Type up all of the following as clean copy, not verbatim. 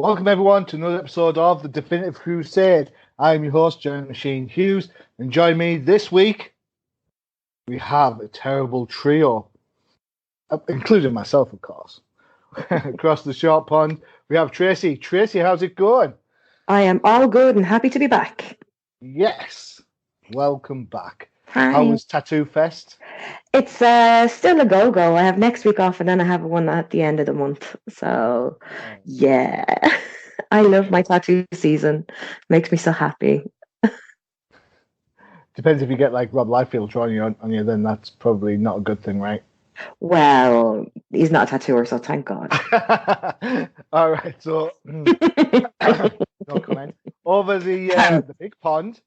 Welcome everyone to another episode of the Definitive Crusade. I'm your host, Giant Machine Hughes, and join me this week, we have a terrible trio, including myself, of course. Across the short pond, we have Tracey. Tracey, how's it going? I am all good and happy to be back. Yes, welcome back. Hi. How was Tattoo Fest? It's still a go-go. I have next week off and then I have one at the end of the month. So, yeah. I love my tattoo season. Makes me so happy. Depends if you get like Rob Liefeld drawing you on you, then that's probably not a good thing, right? Well, he's not a tattooer, so thank God. All right, so no comment. Over the big pond,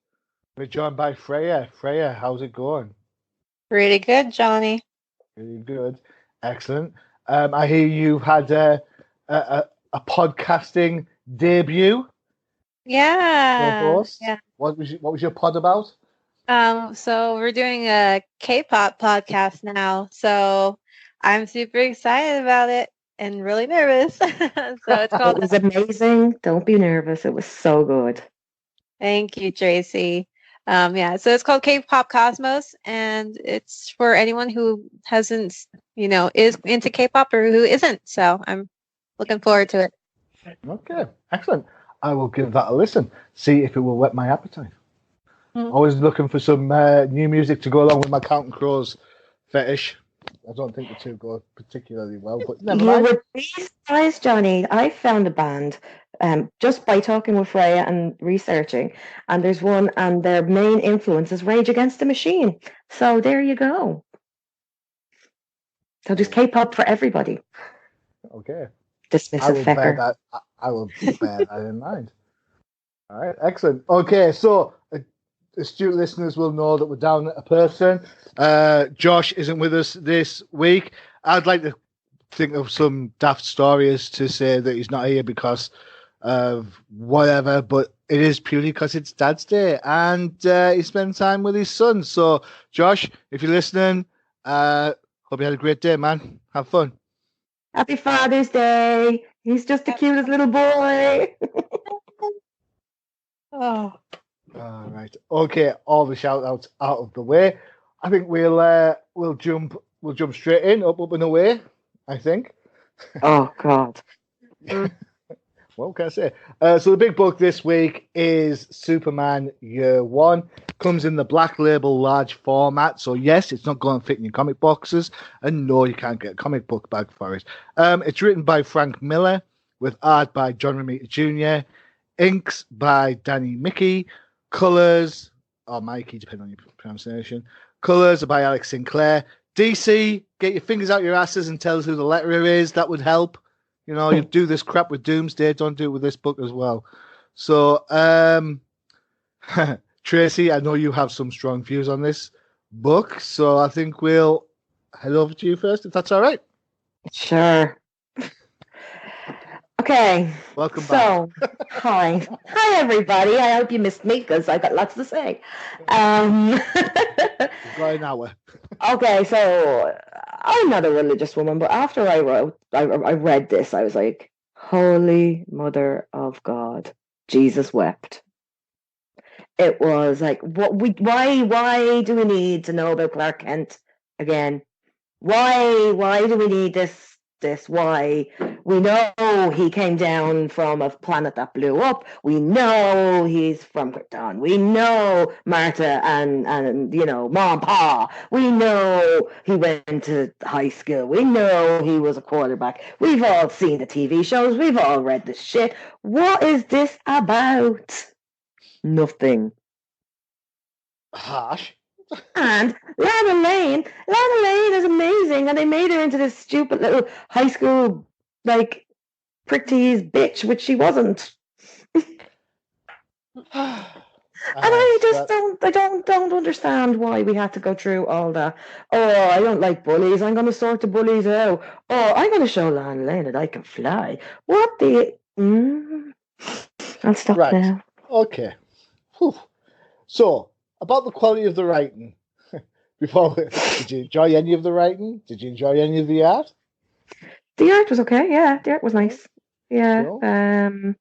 we're joined by Freya. Freya, how's it going? Pretty good, Johnny. Really good, excellent. I hear you had a podcasting debut. Yeah. Yeah. What was your pod about? So we're doing a K-pop podcast now. So I'm super excited about it and really nervous. So it's called. It was amazing. Don't be nervous. It was so good. Thank you, Tracy. So it's called K-pop Cosmos, and it's for anyone who hasn't, is into K-pop or who isn't. So I'm looking forward to it. Okay, excellent. I will give that a listen. See if it will whet my appetite. Always looking for some new music to go along with my Counting Crows fetish. I don't think the two go particularly well, but never mind. You would be surprised, Johnny. I found a band just by talking with Freya and researching, and there's one, and their main influence is Rage Against the Machine. So there you go. So just K-pop for everybody. Okay. Dismissive fecker. I will bear that in mind. All right, excellent. Okay, so astute listeners will know that we're down a person. Josh isn't with us this week. I'd like to think of some daft stories to say that he's not here because of whatever, but it is purely because it's Dad's Day and he spent time with his son. So, Josh, if you're listening, hope you had a great day, man. Have fun. Happy Father's Day. He's just the cutest little boy. Oh. All right. Okay, all the shout outs out of the way. I think we'll jump straight in, up and away, I think. Oh God. What can I say? So the big book this week is Superman Year One. Comes in the Black Label large format. So yes, it's not going to fit in your comic boxes. And no, you can't get a comic book bag for it. It's written by Frank Miller with art by John Romita Jr., inks by Danny Mickey, colors, or Mikey, depending on your pronunciation. Colors are by Alex Sinclair. DC, get your fingers out your asses and tell us who the letterer is. That would help. You do this crap with Doomsday. Don't do it with this book as well. So, Tracy, I know you have some strong views on this book. So I think we'll head over to you first, if that's all right. Sure. Okay. Welcome back. Hi everybody. I hope you missed me because I got lots to say. We've got an hour. Okay, so I'm not a religious woman, but after I read this, I was like, Holy Mother of God, Jesus wept. It was like, why do we need to know about Clark Kent again? Why do we need this? Why? We know he came down from a planet that blew up. We know he's from Krypton. We know Martha and Mom and Pa. We know he went to high school. We know he was a quarterback. We've all seen the TV shows. We've all read the shit. What is this about? Nothing. Harsh. And Lana Lane is amazing, and they made her into this stupid little high school prick tease bitch, which she wasn't. And I just don't understand why we had to go through all that. Oh, I don't like bullies. I'm going to sort the bullies out. Oh, I'm going to show Lana Lane that I can fly. What the? I'll stop now. Okay. Whew. So. About the quality of the writing. Did you enjoy any of the writing? Did you enjoy any of the art? The art was okay, yeah. The art was nice. Yeah. Sure.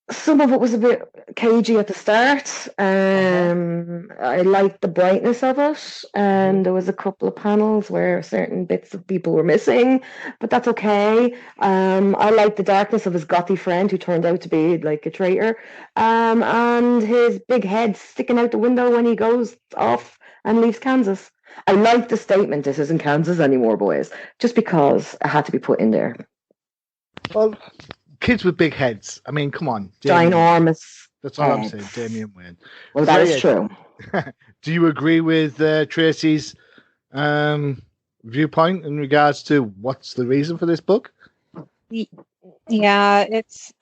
Some of it was a bit cagey at the start. I liked the brightness of it, and there was a couple of panels where certain bits of people were missing, but that's okay. I liked the darkness of his gothy friend who turned out to be like a traitor, and his big head sticking out the window when he goes off and leaves Kansas. I like the statement, "This isn't Kansas anymore, boys," just because it had to be put in there. Well, kids with big heads. I mean, come on. Ginormous. That's all heads. I'm saying, Damian Wayne. Well, that is true. Do you agree with Tracy's viewpoint in regards to what's the reason for this book? Yeah, it's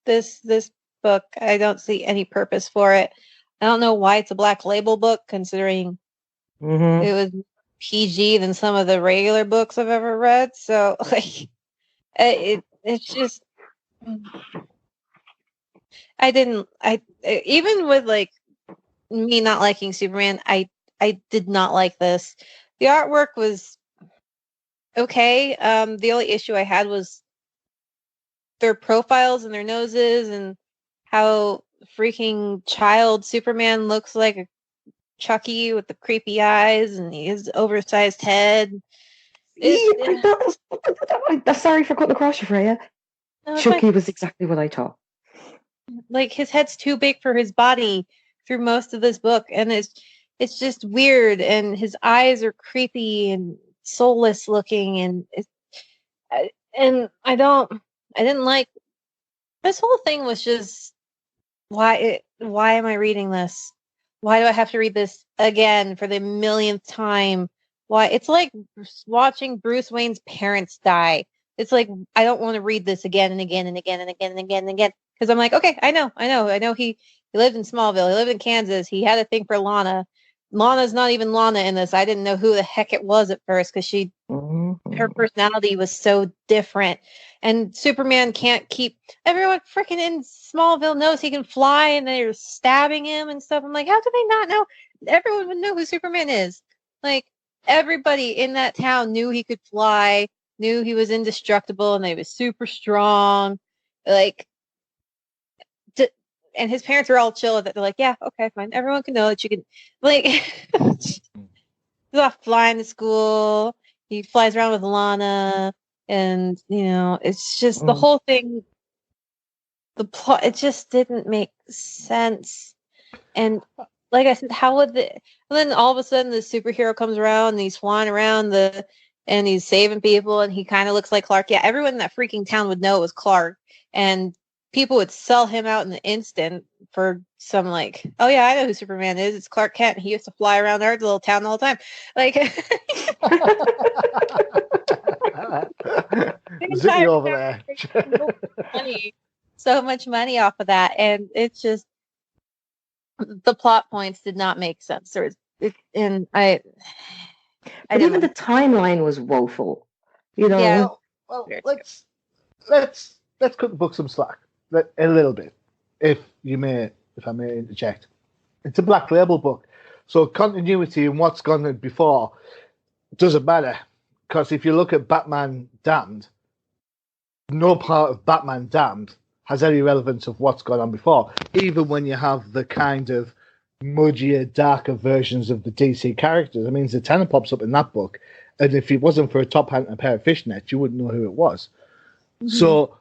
this book, I don't see any purpose for it. I don't know why it's a Black Label book, considering it was PG than some of the regular books I've ever read. So like it's just even with like me not liking Superman, I did not like this. The artwork was okay. The only issue I had was their profiles and their noses and how freaking child Superman looks like a Chucky with the creepy eyes and his oversized head. Sorry for cutting across you, Freya. No, Chucky was exactly what I thought. Like, his head's too big for his body through most of this book, and it's just weird, and his eyes are creepy and soulless looking, and I didn't like this whole thing. Was just why am I reading this? Why do I have to read this again for the millionth time? Why? It's like watching Bruce Wayne's parents die. It's like, I don't want to read this again and again and again and again and again and again. Because I'm like, okay, I know he lived in Smallville. He lived in Kansas. He had a thing for Lana. Lana's not even Lana in this. I didn't know who the heck it was at first because her personality was so different. And Superman can't keep, everyone freaking in Smallville knows he can fly, and they're stabbing him and stuff. I'm like, how do they not know? Everyone would know who Superman is. Like, everybody in that town knew he could fly, knew he was indestructible, and they was super strong. Like, and his parents are all chill with it. They're like, yeah, okay, fine. Everyone can know that you can, like, he's off flying to school. He flies around with Lana, and, it's just the whole thing, the plot, it just didn't make sense. And like I said, how would and then all of a sudden the superhero comes around and he's flying around and he's saving people, and he kind of looks like Clark. Yeah, everyone in that freaking town would know it was Clark, and people would sell him out in an instant for some, like, oh yeah, I know who Superman is. It's Clark Kent. He used to fly around our little town all the time. Like, zippy over there. So much money off of that, and it's just the plot points did not make sense. But even the timeline was woeful. Yeah. Well, let's cut the book some slack. A little bit, if I may interject. It's a Black Label book, so continuity and what's gone before doesn't matter, because if you look at Batman Damned, no part of Batman Damned has any relevance of what's gone on before, even when you have the kind of muddier, darker versions of the DC characters. I mean, Zatanna pops up in that book, and if it wasn't for a top hat and a pair of fishnets, you wouldn't know who it was. Mm-hmm. So,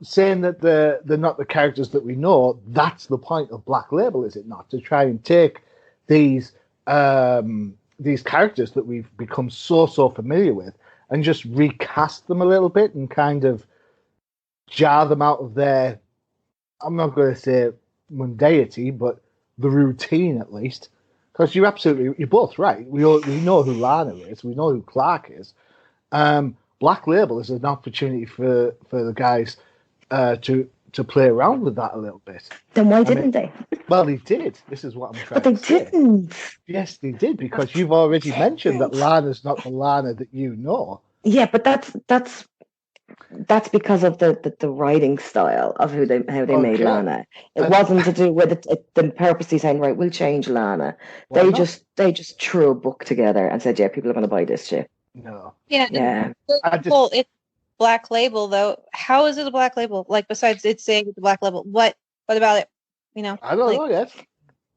saying that they're not the characters that we know, that's the point of Black Label, is it not? To try and take these characters that we've become so familiar with and just recast them a little bit and kind of jar them out of their, I'm not going to say mundanity, but the routine at least. Because you're both right. We know who Lana is. We know who Clark is. Black Label is an opportunity for the guys to play around with that a little bit. Then why didn't they? Well, they did. This is what I'm trying to say. But they didn't. Yes, they did, because you've already mentioned that Lana's not the Lana that you know. Yeah, but that's because of the writing style of how they made Lana. It wasn't to do with the purposely saying, right, we'll change Lana. They just threw a book together and said, yeah, people are going to buy this shit. No. Yeah. Yeah. Well, it's Black Label though. How is it a Black Label? Like besides it's saying it's a Black Label, what about it? You know, I don't know yet.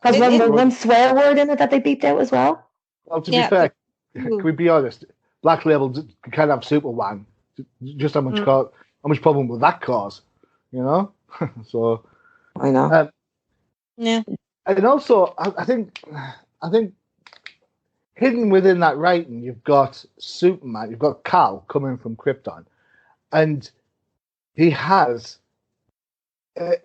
Because It- there's it- one swear word in it that they beeped out as well. Well, to be Yeah, fair, Ooh. can we be honest? Black Label can have Superman. Just how much how much problem would that cause? You know. So I know. yeah. and also I think hidden within that writing, you've got Superman, you've got Cal coming from Krypton, and he has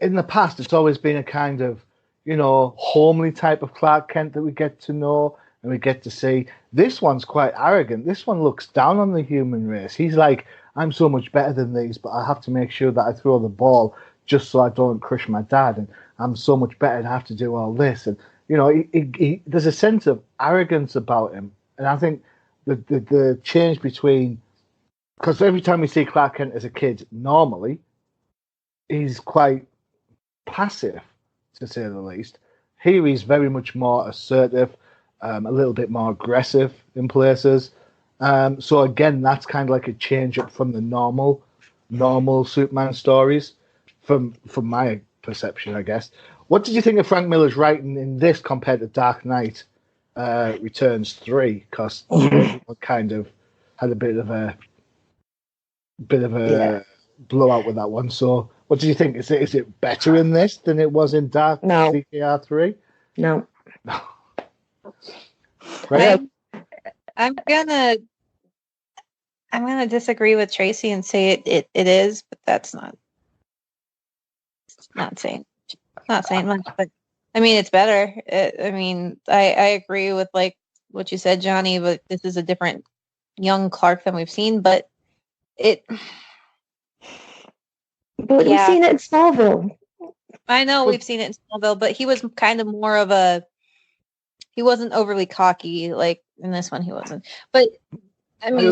in the past. It's always been a kind of homely type of Clark Kent that we get to know and we get to see. This one's quite arrogant. This one looks down on the human race. He's like, I'm so much better than these, but I have to make sure that I throw the ball just so I don't crush my dad, and I'm so much better and I have to do all this. And there's a sense of arrogance about him, and I think the change between, because every time we see Clark Kent as a kid, normally he's quite passive, to say the least. Here he's very much more assertive, a little bit more aggressive in places. So again, that's kind of like a change up from the normal Superman stories, from my perception, I guess. What did you think of Frank Miller's writing in this compared to Dark Knight Returns 3? Because kind of had a bit of a blowout with that one. So what do you think? Is it better in this than it was in Dark CKR 3? No. Right? I'm gonna disagree with Tracy and say it is, but that's not saying much. But I mean, it's better. I agree with like what you said, Johnny. But this is a different young Clark than we've seen. But we've seen it in Smallville. I know we've seen it in Smallville, but he was kind of more of a. He wasn't overly cocky like in this one. He wasn't. But I mean, my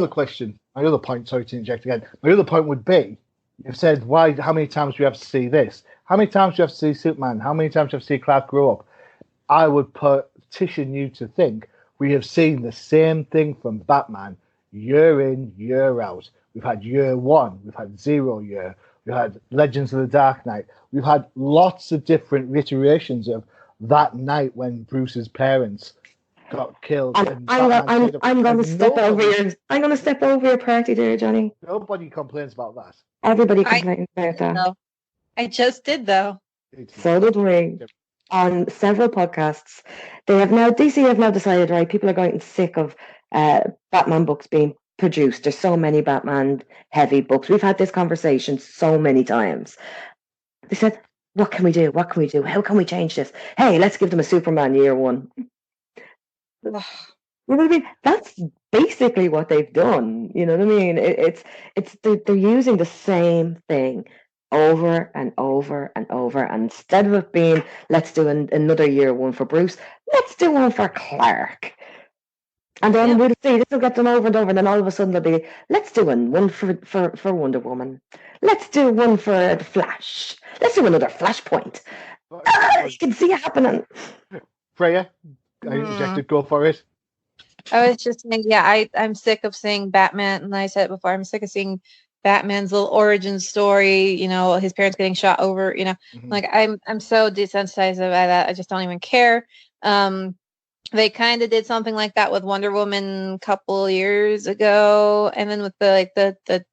other point. Sorry to interject again. My other point would be, you've said how many times do you have to see this? How many times do you have to see Superman? How many times do you have to see Clark grow up? I would petition you to think we have seen the same thing from Batman year in, year out. We've had year one, we've had 0 year, we've had Legends of the Dark Knight. We've had lots of different iterations of that night when Bruce's parents got killed. I'm going to step over your party there, Johnny. Nobody complains about that. Everybody complains about that. No. I just did though. So did we. On several podcasts, DC have now decided, right, people are getting sick of Batman books being produced. There's so many Batman heavy books. We've had this conversation so many times. They said, what can we do? What can we do? How can we change this? Hey, let's give them a Superman year one. You know what I mean? That's basically what they've done. You know what I mean? They're using the same thing over and over and over. And instead of it being, let's do another year one for Bruce, let's do one for Clark. And then we'll see, this will get done over and over, and then all of a sudden they'll be, let's do one for Wonder Woman. Let's do one for the Flash. Let's do another Flashpoint. You can see it happening. Freya, I interjected, go for it. I was just saying, I'm sick of seeing Batman, and I said it before, I'm sick of seeing Batman's little origin story, his parents getting shot over, like I'm so desensitized by that. I just don't even care. They kind of did something like that with Wonder Woman a couple years ago, and then with the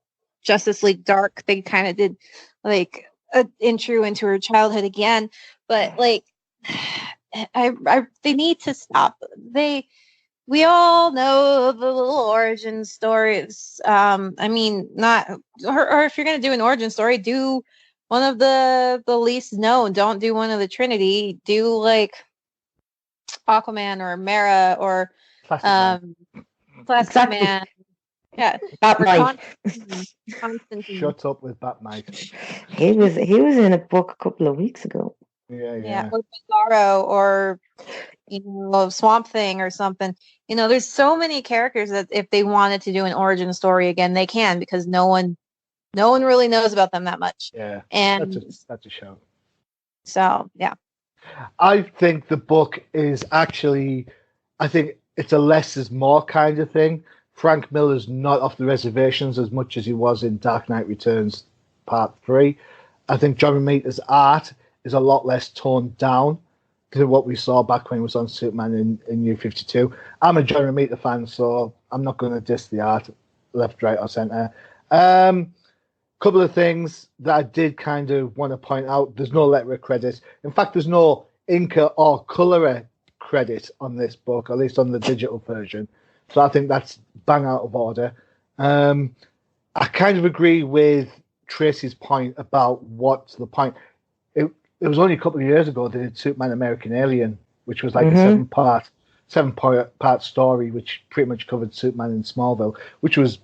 Justice League Dark, they kind of did like an intro into her childhood again. But like, they need to stop. We all know the little origin stories. I mean, not or if you're gonna do an origin story, do one of the least known. Don't do one of the Trinity. Do like Aquaman or Mara or Plastic Man. Yeah, Batman. Shut up with Batman. He was in a book a couple of weeks ago. Yeah. Or Bizarro or Swamp Thing or something. There's so many characters that if they wanted to do an origin story again, they can, because no one really knows about them that much. Yeah, and that's a show. So yeah, I think the book is actually, I think it's a less is more kind of thing. Frank Miller's not off the reservations as much as he was in Dark Knight Returns Part 3. I think John Romita's art is a lot less toned down to what we saw back when he was on Superman in New 52. I'm a John Romita fan, so I'm not going to diss the art left, right, or centre. Couple of things that I did kind of want to point out. There's no letter of credit. In fact, there's no inker or colorer credit on this book, at least on the digital version. So I think that's bang out of order. I kind of agree with Tracy's point about what's the point. It was only a couple of years ago they did Superman American Alien, which was like a seven part story, which pretty much covered Superman in Smallville, which was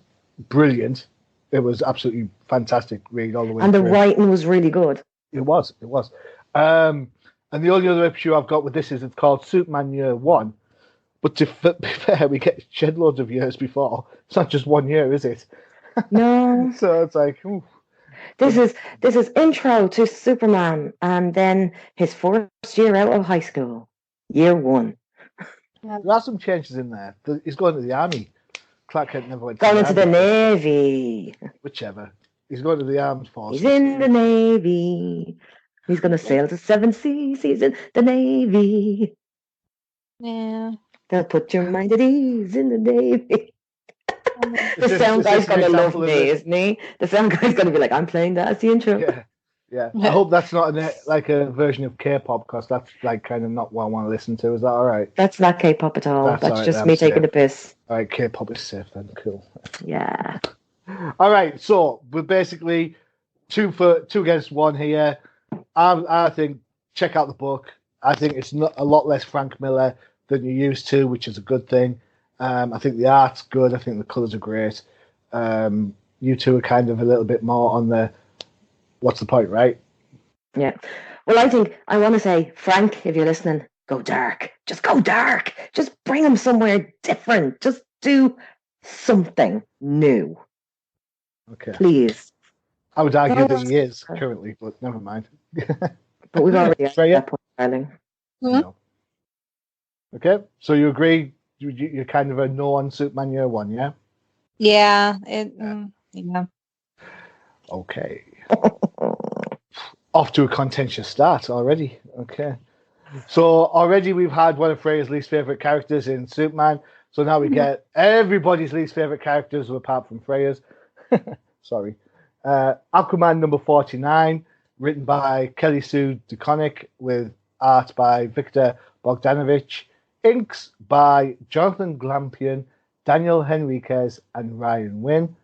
brilliant. It was absolutely fantastic read all the way and through. The writing was really good. It was. And the only other issue I've got with this is it's called Superman Year 1. But to be fair, we get shed loads of years before. It's not just 1 year, is it? No. So it's like, ooh. This is intro to Superman, and then his first year out of high school, year 1. There are some changes in there. He's going to the army. Clark Kent never went to Going the into the army. Navy. Whichever. He's going to the armed forces. He's in the Navy. He's going to sail the 7 seas. He's in the Navy. Yeah. They'll put your mind at ease in the Navy. The sound guy's going to love me, isn't he? The sound guy's going to be like, I'm playing that as the intro. Yeah. I hope that's not like a version of K-pop, because that's like kind of not what I want to listen to. Is that all right? That's not K-pop at all. That's right, just me taking a piss. All right, K-pop is safe then. Cool. Yeah. All right, so we're basically 2 against 1 here. I think check out the book. I think it's not a lot less Frank Miller than you're used to, which is a good thing. I think the art's good. I think the colours are great. You two are kind of a little bit more on the what's the point, right? Yeah. Well, I want to say, Frank, if you're listening, go dark. Just go dark. Just bring him somewhere different. Just do something new. Okay. Please. I would argue that he is currently, but never mind. But we've already at Freyja? that point, darling. No. Okay, so you agree? You're kind of a no on Superman Year 1, yeah? Yeah. Yeah. Okay. Off to a contentious start already. Okay. So already we've had one of Freyja's least favourite characters in Superman. So now we get everybody's least favourite characters apart from Freyja's. Sorry. Aquaman number 49, written by Kelly Sue DeConnick with art by Victor Bogdanovich, inks by Jonathan Glampion, Daniel Henriquez, and Ryan Wynn,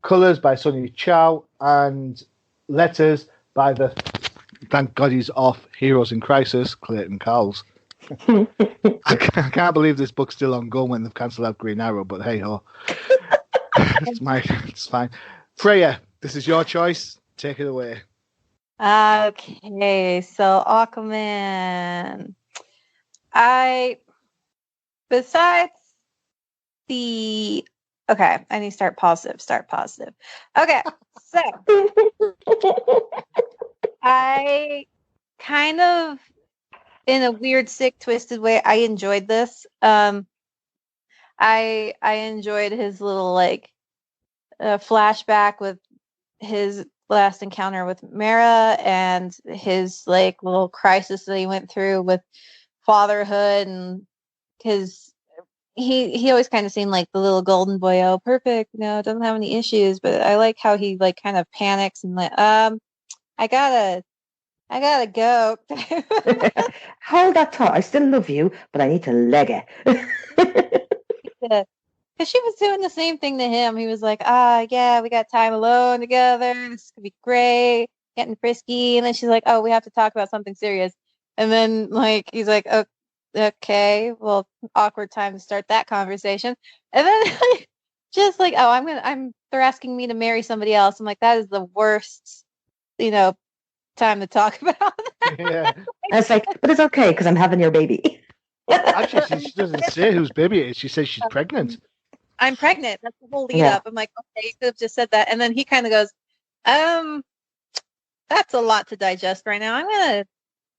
colours by Sonny Chow, and letters by the, thank God he's off, Heroes in Crisis, Clayton Cowles. I can't believe this book's still ongoing when they've cancelled out Green Arrow, but hey ho. It's fine. Freya, this is your choice. Take it away. Okay, so Aquaman. Besides the, okay, I need to start positive. Okay, so I kind of, in a weird, sick, twisted way, I enjoyed this. I enjoyed his little like flashback with his last encounter with Mara and his like little crisis that he went through with fatherhood, and his he always kind of seemed like the little golden boy. Oh, perfect, doesn't have any issues. But I like how he like kind of panics and like I gotta go. Hold that thought. I still love you, but I need to leg it. Because she was doing the same thing to him. He was like, yeah, we got time alone together. This could be great. Getting frisky. And then she's like, oh, we have to talk about something serious. And then like he's like, oh, okay, well, awkward time to start that conversation. And then just like, oh, they're asking me to marry somebody else. I'm like, that is the worst, time to talk about that. Yeah. I was like, but it's okay because I'm having your baby. Actually, she doesn't say whose baby it is. She says she's pregnant. I'm pregnant. That's the whole lead up. I'm like, okay, you could have just said that. And then he kind of goes, that's a lot to digest right now. I'm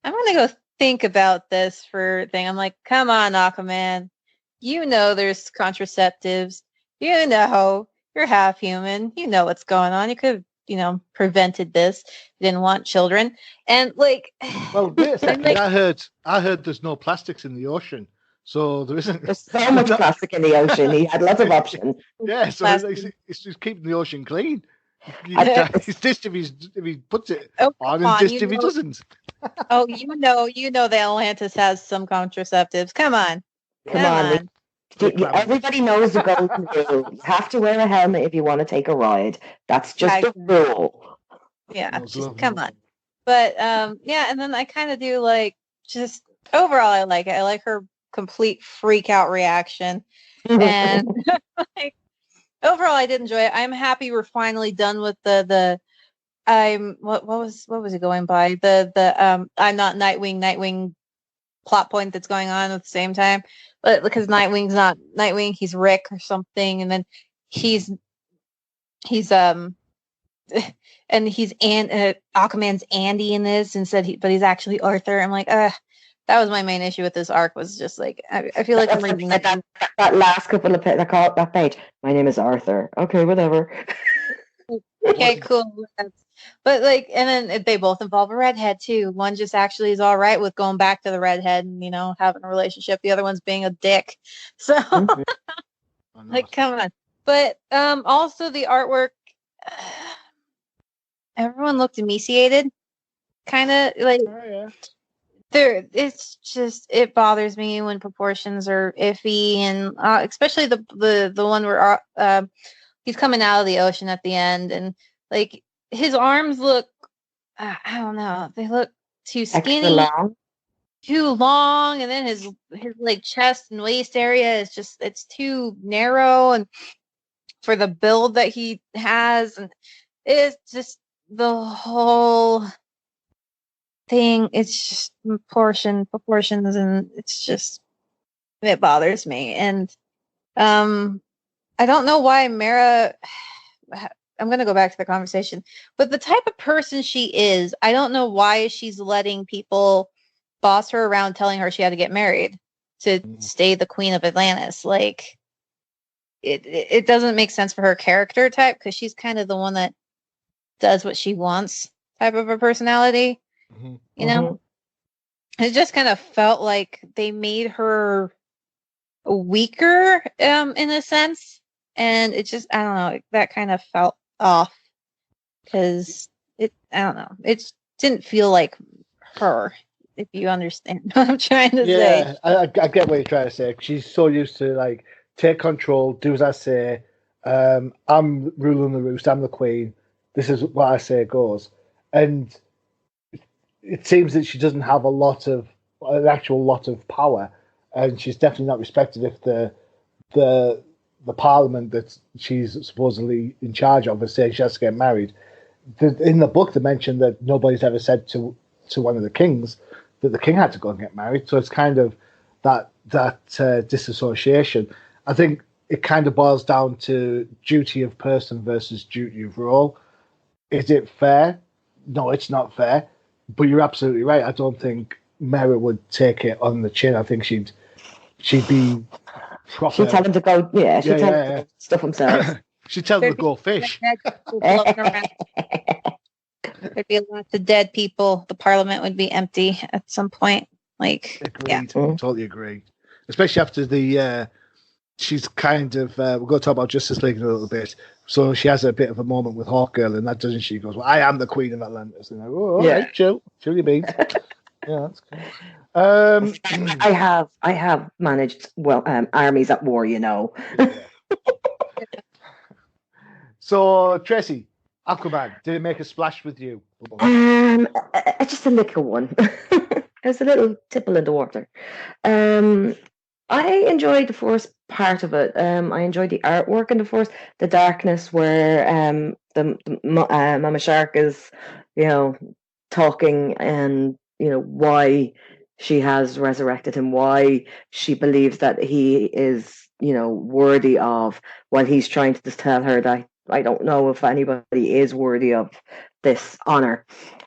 gonna go think about this for thing. I'm like, come on, Aquaman. There's contraceptives. you're half human. You know what's going on. You could have, prevented this. You didn't want children. And like, Well, wait a second. like, I heard there's no plastics in the ocean, so there isn't. There's so much plastic in the ocean. He had lots of options. Yeah, so it's just keeping the ocean clean. It's just if he puts it on, and just if he doesn't. Oh, that Atlantis has some contraceptives. Come on. Everybody knows the golden rule. You have to wear a helmet if you want to take a ride. That's just the rule. Yeah, come on. But yeah, and then I kind of do like, just overall I like it. I like her complete freak out reaction. And like, overall I did enjoy it. I'm happy we're finally done with what was it going by? The I'm not Nightwing plot point that's going on at the same time. But because Nightwing's not Nightwing, he's Rick or something, and then he's and he's Aquaman's Andy in this, and but he's actually Arthur. I'm like, that was my main issue with this arc, was just like, I feel like I'm reading that last couple of that page. My name is Arthur. Okay, whatever. Okay, cool. But like, and then they both involve a redhead too. One just actually is all right with going back to the redhead and having a relationship. The other one's being a dick. So like, come on. But also the artwork, everyone looked emaciated, kind of like. It's just, it bothers me when proportions are iffy, and especially the one where he's coming out of the ocean at the end, and like his arms look, I don't know, they look too skinny, too long, and then his like chest and waist area is just, it's too narrow, and for the build that he has, and it's just the whole thing, it's just proportions, and it's just, it bothers me. And I don't know why Mara, I'm going to go back to the conversation, but the type of person she is, I don't know why she's letting people boss her around, telling her she had to get married to stay the queen of Atlantis. Like, it doesn't make sense for her character type, because she's kind of the one that does what she wants type of a personality. It just kind of felt like they made her weaker in a sense, and it just, I don't know, that kind of felt off, because I don't know, it didn't feel like her, if you understand what I'm trying to say. I get what you're trying to say. She's so used to like, take control, do as I say, I'm ruling the roost, I'm the queen, this is what I say goes, and it seems that she doesn't have an actual lot of power, and she's definitely not respected if the parliament that she's supposedly in charge of is saying she has to get married. In the book, they mentioned that nobody's ever said to one of the kings that the king had to go and get married. So it's kind of that disassociation. I think it kind of boils down to duty of person versus duty of role. Is it fair? No, it's not fair. But you're absolutely right. I don't think Mara would take it on the chin. I think she'd be proper. She'd tell him to go. Yeah, she'd tell him to stuff himself. She'd tell him to go fish. There'd be lots of dead people. The parliament would be empty at some point. Like, agreed. Yeah. Totally agree. Especially after the. She's kind of. We're going to talk about Justice League in a little bit. So she has a bit of a moment with Hawkgirl, and that doesn't she? Goes, well, I am the queen of Atlantis. And I go, all right, chill your beans. Yeah, that's cool. I have managed armies at war, Yeah. So Tracey, Aquaman, did it make a splash with you? Just a little one. There's a little tipple in the water. I enjoyed the first part of it. I enjoyed the artwork in the first, the darkness where the Mama Shark is, talking, and why she has resurrected him, why she believes that he is, worthy of, while he's trying to just tell her that I don't know if anybody is worthy of this honor.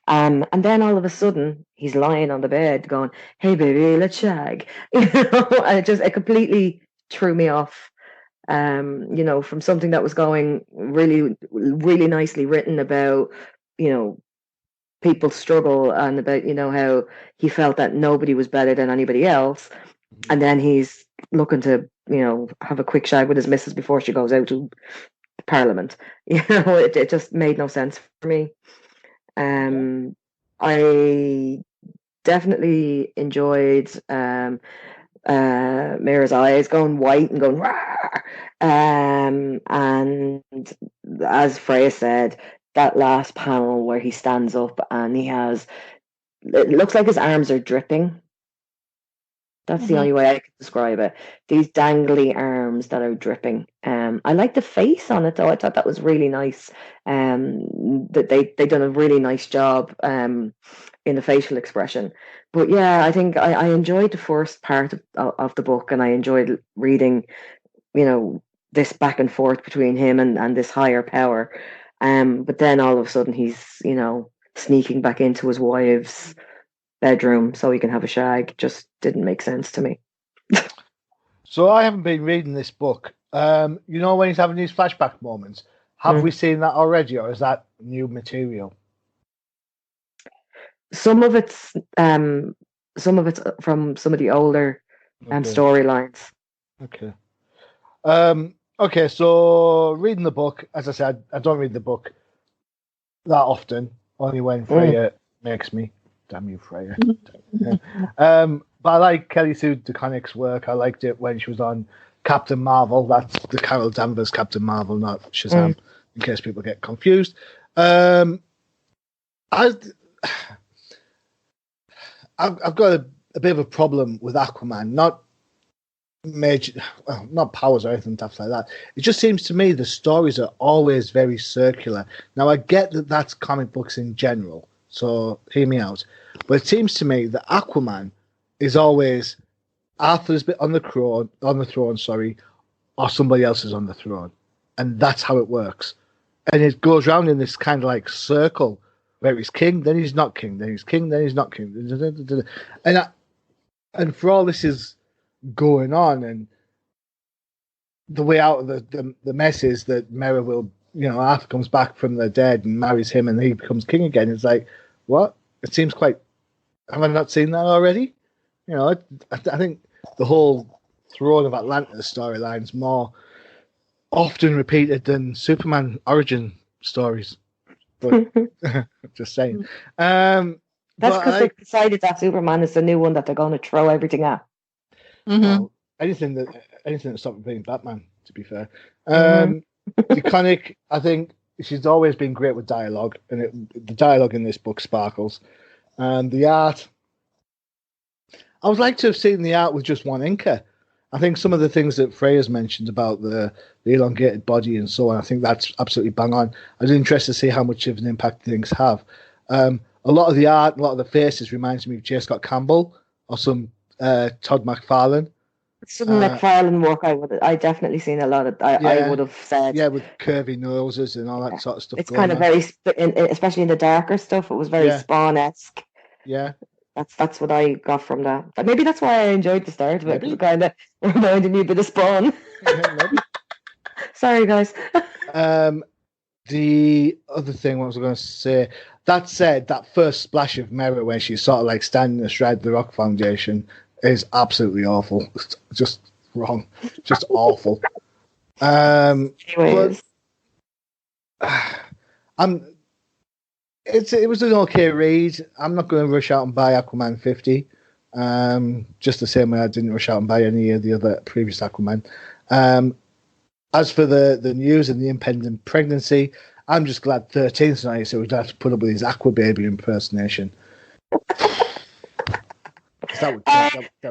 And then all of a sudden, he's lying on the bed going, "Hey, baby, let's shag." And it completely threw me off. From something that was going really, really nicely written about, people's struggle and about, how he felt that nobody was better than anybody else. And then he's looking to, have a quick shag with his missus before she goes out to Parliament. It just made no sense for me. I definitely enjoyed Mira's eyes going white and going Rawr! And as Freya said, that last panel where he stands up and it looks like his arms are dripping. That's the only way I could describe it. These dangly arms that are dripping. I like the face on it though. I thought that was really nice. That they done a really nice job in the facial expression. But yeah, I think I enjoyed the first part of the book, and I enjoyed reading, this back and forth between him and this higher power. But then all of a sudden he's, sneaking back into his wife's bedroom so he can have a shag. Just didn't make sense to me. So I haven't been reading this book. When he's having these flashback moments, have we seen that already, or is that new material? Some of it's from some of the older storylines. Okay. Okay, so reading the book, as I said, I don't read the book that often, only when Freyja makes me. Damn you, Freyja. But I like Kelly Sue DeConnick's work. I liked it when she was on Captain Marvel. That's the Carol Danvers Captain Marvel, not Shazam, in case people get confused. I've got a bit of a problem with Aquaman. Not major, not powers or anything stuff like that. It just seems to me the stories are always very circular. Now I get that that's comic books in general, so hear me out. But it seems to me that Aquaman is always Arthur's bit on the throne, or somebody else is on the throne, and that's how it works. And it goes round in this kind of like circle where he's king, then he's not king, then he's king, then he's not king, and for all this is going on, and the way out of the mess is that Mera will, Arthur comes back from the dead and marries him, and he becomes king again. It's like, what? It seems quite. Have I not seen that already? I think the whole Throne of Atlantis storyline's more often repeated than Superman origin stories. But just saying. That's because they decided that Superman is the new one that they're going to throw everything at. Well, anything that stopped being Batman, to be fair. DeConnick, I think she's always been great with dialogue, and the dialogue in this book sparkles. And the art, I would like to have seen the art with just one inker. I think some of the things that Freya's mentioned about the elongated body and so on, I think that's absolutely bang on. I was interested to see how much of an impact things have. A lot of the art, a lot of the faces reminds me of J. Scott Campbell or some Todd McFarlane. Some McFarlane work, I definitely seen a lot of. I would have said, with curvy noses and all that sort of stuff. It's kind of very, especially in the darker stuff. It was very Spawn-esque. Yeah, that's what I got from that. But maybe that's why I enjoyed the start of it. It kind of reminded me a bit of Spawn. Maybe. Sorry, guys. The other thing, what was I going to say? That said, that first splash of Mera when she's sort of like standing astride the rock foundation is absolutely awful. It's just wrong. Just awful. Anyways. It was an okay read. I'm not going to rush out and buy Aquaman 50. Just the same way I didn't rush out and buy any of the other previous Aquaman. As for the news and the impending pregnancy, I'm just glad 13's night, so we don't have to put up with his Aqua Baby impersonation. That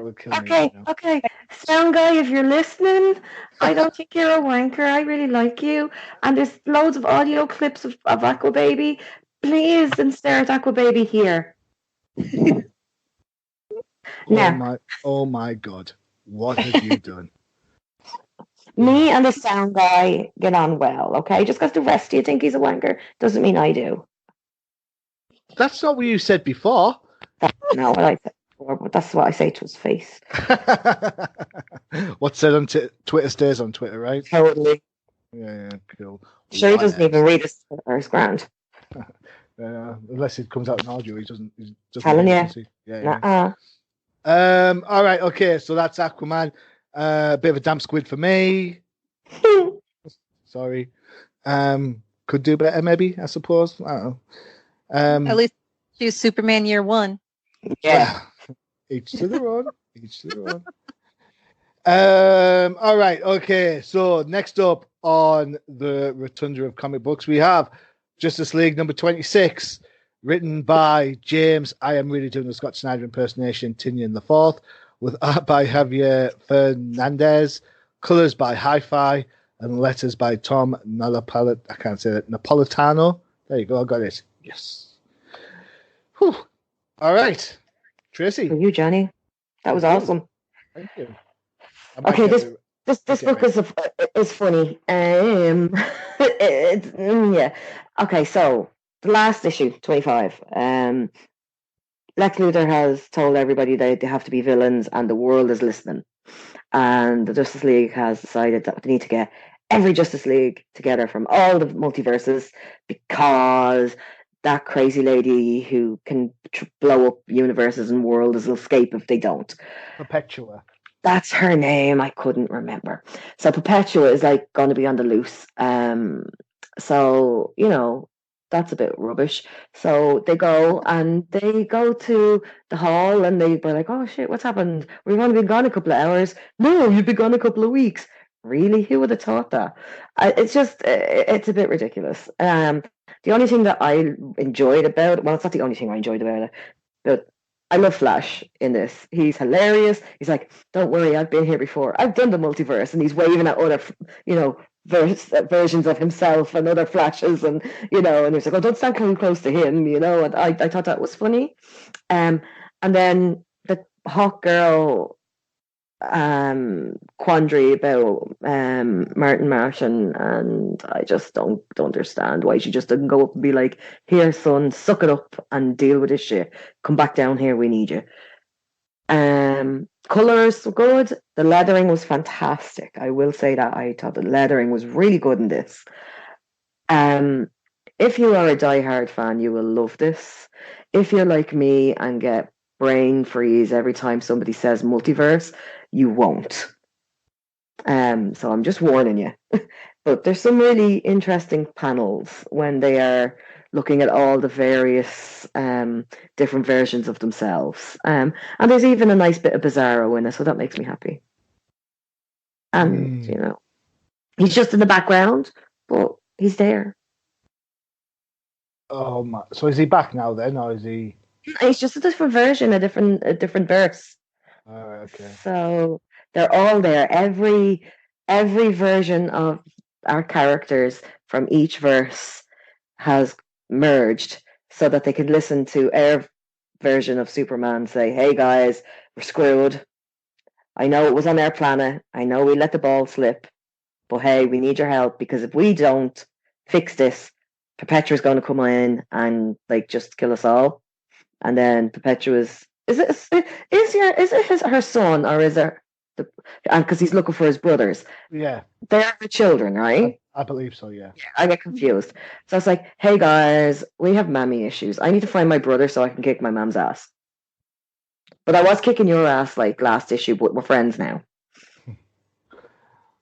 would kill me. Okay, okay. Sound guy, if you're listening, I don't think you're a wanker. I really like you. And there's loads of audio clips of Aqua Baby. Please insert Aqua Baby here. Oh my God. What have you done? Me and the sound guy get on well, okay? Just because the rest of you think he's a wanker doesn't mean I do. That's not what you said before. No, I like that. before, but that's what I say to his face. What's said on Twitter stays on Twitter, right? Totally. Yeah, cool. Sure, he doesn't even read his Twitter. It's grand. Unless it comes out in audio, he doesn't. He's just Telling you. Yeah. All right. Okay. So that's Aquaman. Bit of a damp squid for me. Sorry. Could do better, maybe. I suppose. I don't know. At least choose Superman Year One. Yeah. Each to their own. Each to their own. All right. Okay. So next up on the Rotunda of comic books, we have Justice League number 26, written by James. I am really doing the Scott Snyder impersonation, Tinian the Fourth, with art by Javier Fernandez, colors by Hi-Fi, and letters by Tom Napolitano. There you go. I got it. Yes. Whew. All right. Tracy. For you, Johnny. That was awesome. Thank you. Okay, this book is funny. Yeah. Okay, so the last issue, 25. Lex Luthor has told everybody that they have to be villains, and the world is listening. And the Justice League has decided that they need to get every Justice League together from all the multiverses, because that crazy lady who can blow up universes and worlds will escape if they don't. Perpetua. That's her name. I couldn't remember. So Perpetua is like going to be on the loose. So, that's a bit rubbish. So they go to the hall, and they were like, oh shit, what's happened? We've only been gone a couple of hours. No, you've been gone a couple of weeks. Really? Who would have thought that? It's a bit ridiculous. The only thing that I enjoyed about it, well, it's not the only thing I enjoyed about it, but I love Flash in this. He's hilarious. He's like, don't worry, I've been here before. I've done the multiverse. And he's waving at other, versions of himself and other Flashes. And, and he's like, oh, don't stand close to him, and I thought that was funny. And then the Hawk Girl quandary about Martin Martian, and I just don't understand why she just didn't go up and be like, here son, suck it up and deal with this shit, come back down here, we need you. Colors were good, the lettering was fantastic. I will say that I thought the lettering was really good in this. If you are a diehard fan, you will love this. If you're like me and get brain freeze every time somebody says multiverse, you won't. So I'm just warning you. But there's some really interesting panels when they are looking at all the various different versions of themselves. And there's even a nice bit of Bizarro in it, so that makes me happy. And, he's just in the background, but he's there. Oh my! So is he back now then, or is he? It's just a different version, a different verse. Okay. So they're all there. Every version of our characters from each verse has merged so that they can listen to our version of Superman say, hey guys, we're screwed. I know it was on our planet. I know we let the ball slip. But hey, we need your help, because if we don't fix this, Perpetua's going to come in and just kill us all. And then Perpetua's her son, or is it because he's looking for his brothers? Yeah, they're the children, right? I believe so. Yeah, I get confused. So it's like, hey guys, we have mommy issues. I need to find my brother so I can kick my mom's ass. But I was kicking your ass last issue, but we're friends now.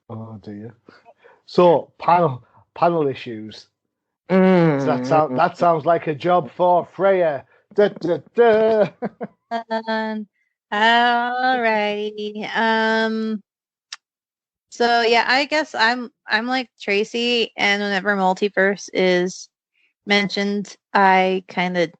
Oh dear. So panel issues. So that sounds like a job for Freyja. Da, da, da. Alrighty. So yeah, I guess I'm like Tracy, and whenever multiverse is mentioned, I kind of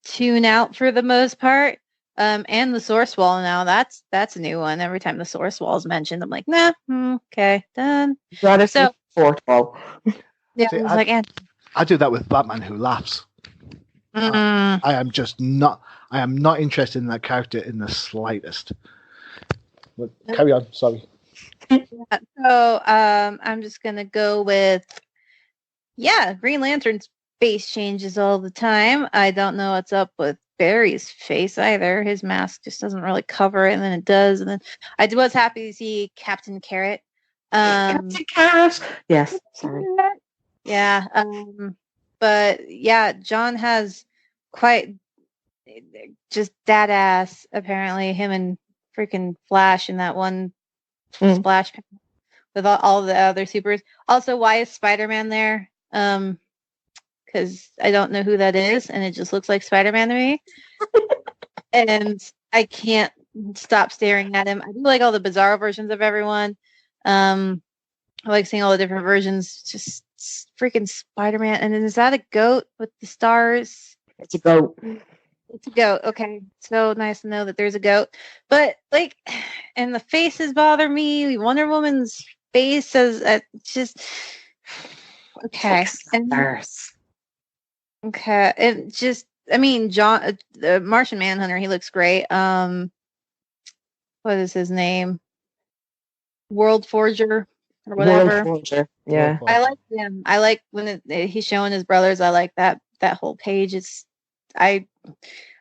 tune out for the most part. And the source wall now, that's a new one. Every time the source wall is mentioned, I'm like, nah, okay, done. So fourth wall. Yeah, See, I do that with Batman Who Laughs. I am not interested in that character in the slightest. But carry on, sorry. So I'm just gonna go with Green Lantern's face changes all the time. I don't know what's up with Barry's face either. His mask just doesn't really cover it, and then it does. And then I was happy to see Captain Carrot. Captain Carrot. Yes, sorry. Yeah. But yeah, John has quite just dad ass. Apparently, him and freaking Flash in that one splash pad with all the other supers. Also, why is Spider-Man there? Because I don't know who that is, and it just looks like Spider-Man to me. And I can't stop staring at him. I do like all the bizarro versions of everyone. I like seeing all the different versions. Just freaking Spider-Man. And then is that a goat with the stars? It's a goat. It's a goat. Okay. So nice to know that there's a goat. But like, and the faces bother me. Wonder Woman's face is just okay. And, okay. And just, I mean, John, the Martian Manhunter, he looks great. What is his name? World Forger or whatever. World Forger. Yeah. I like him. I like when he's showing his brothers. I like that whole page. I don't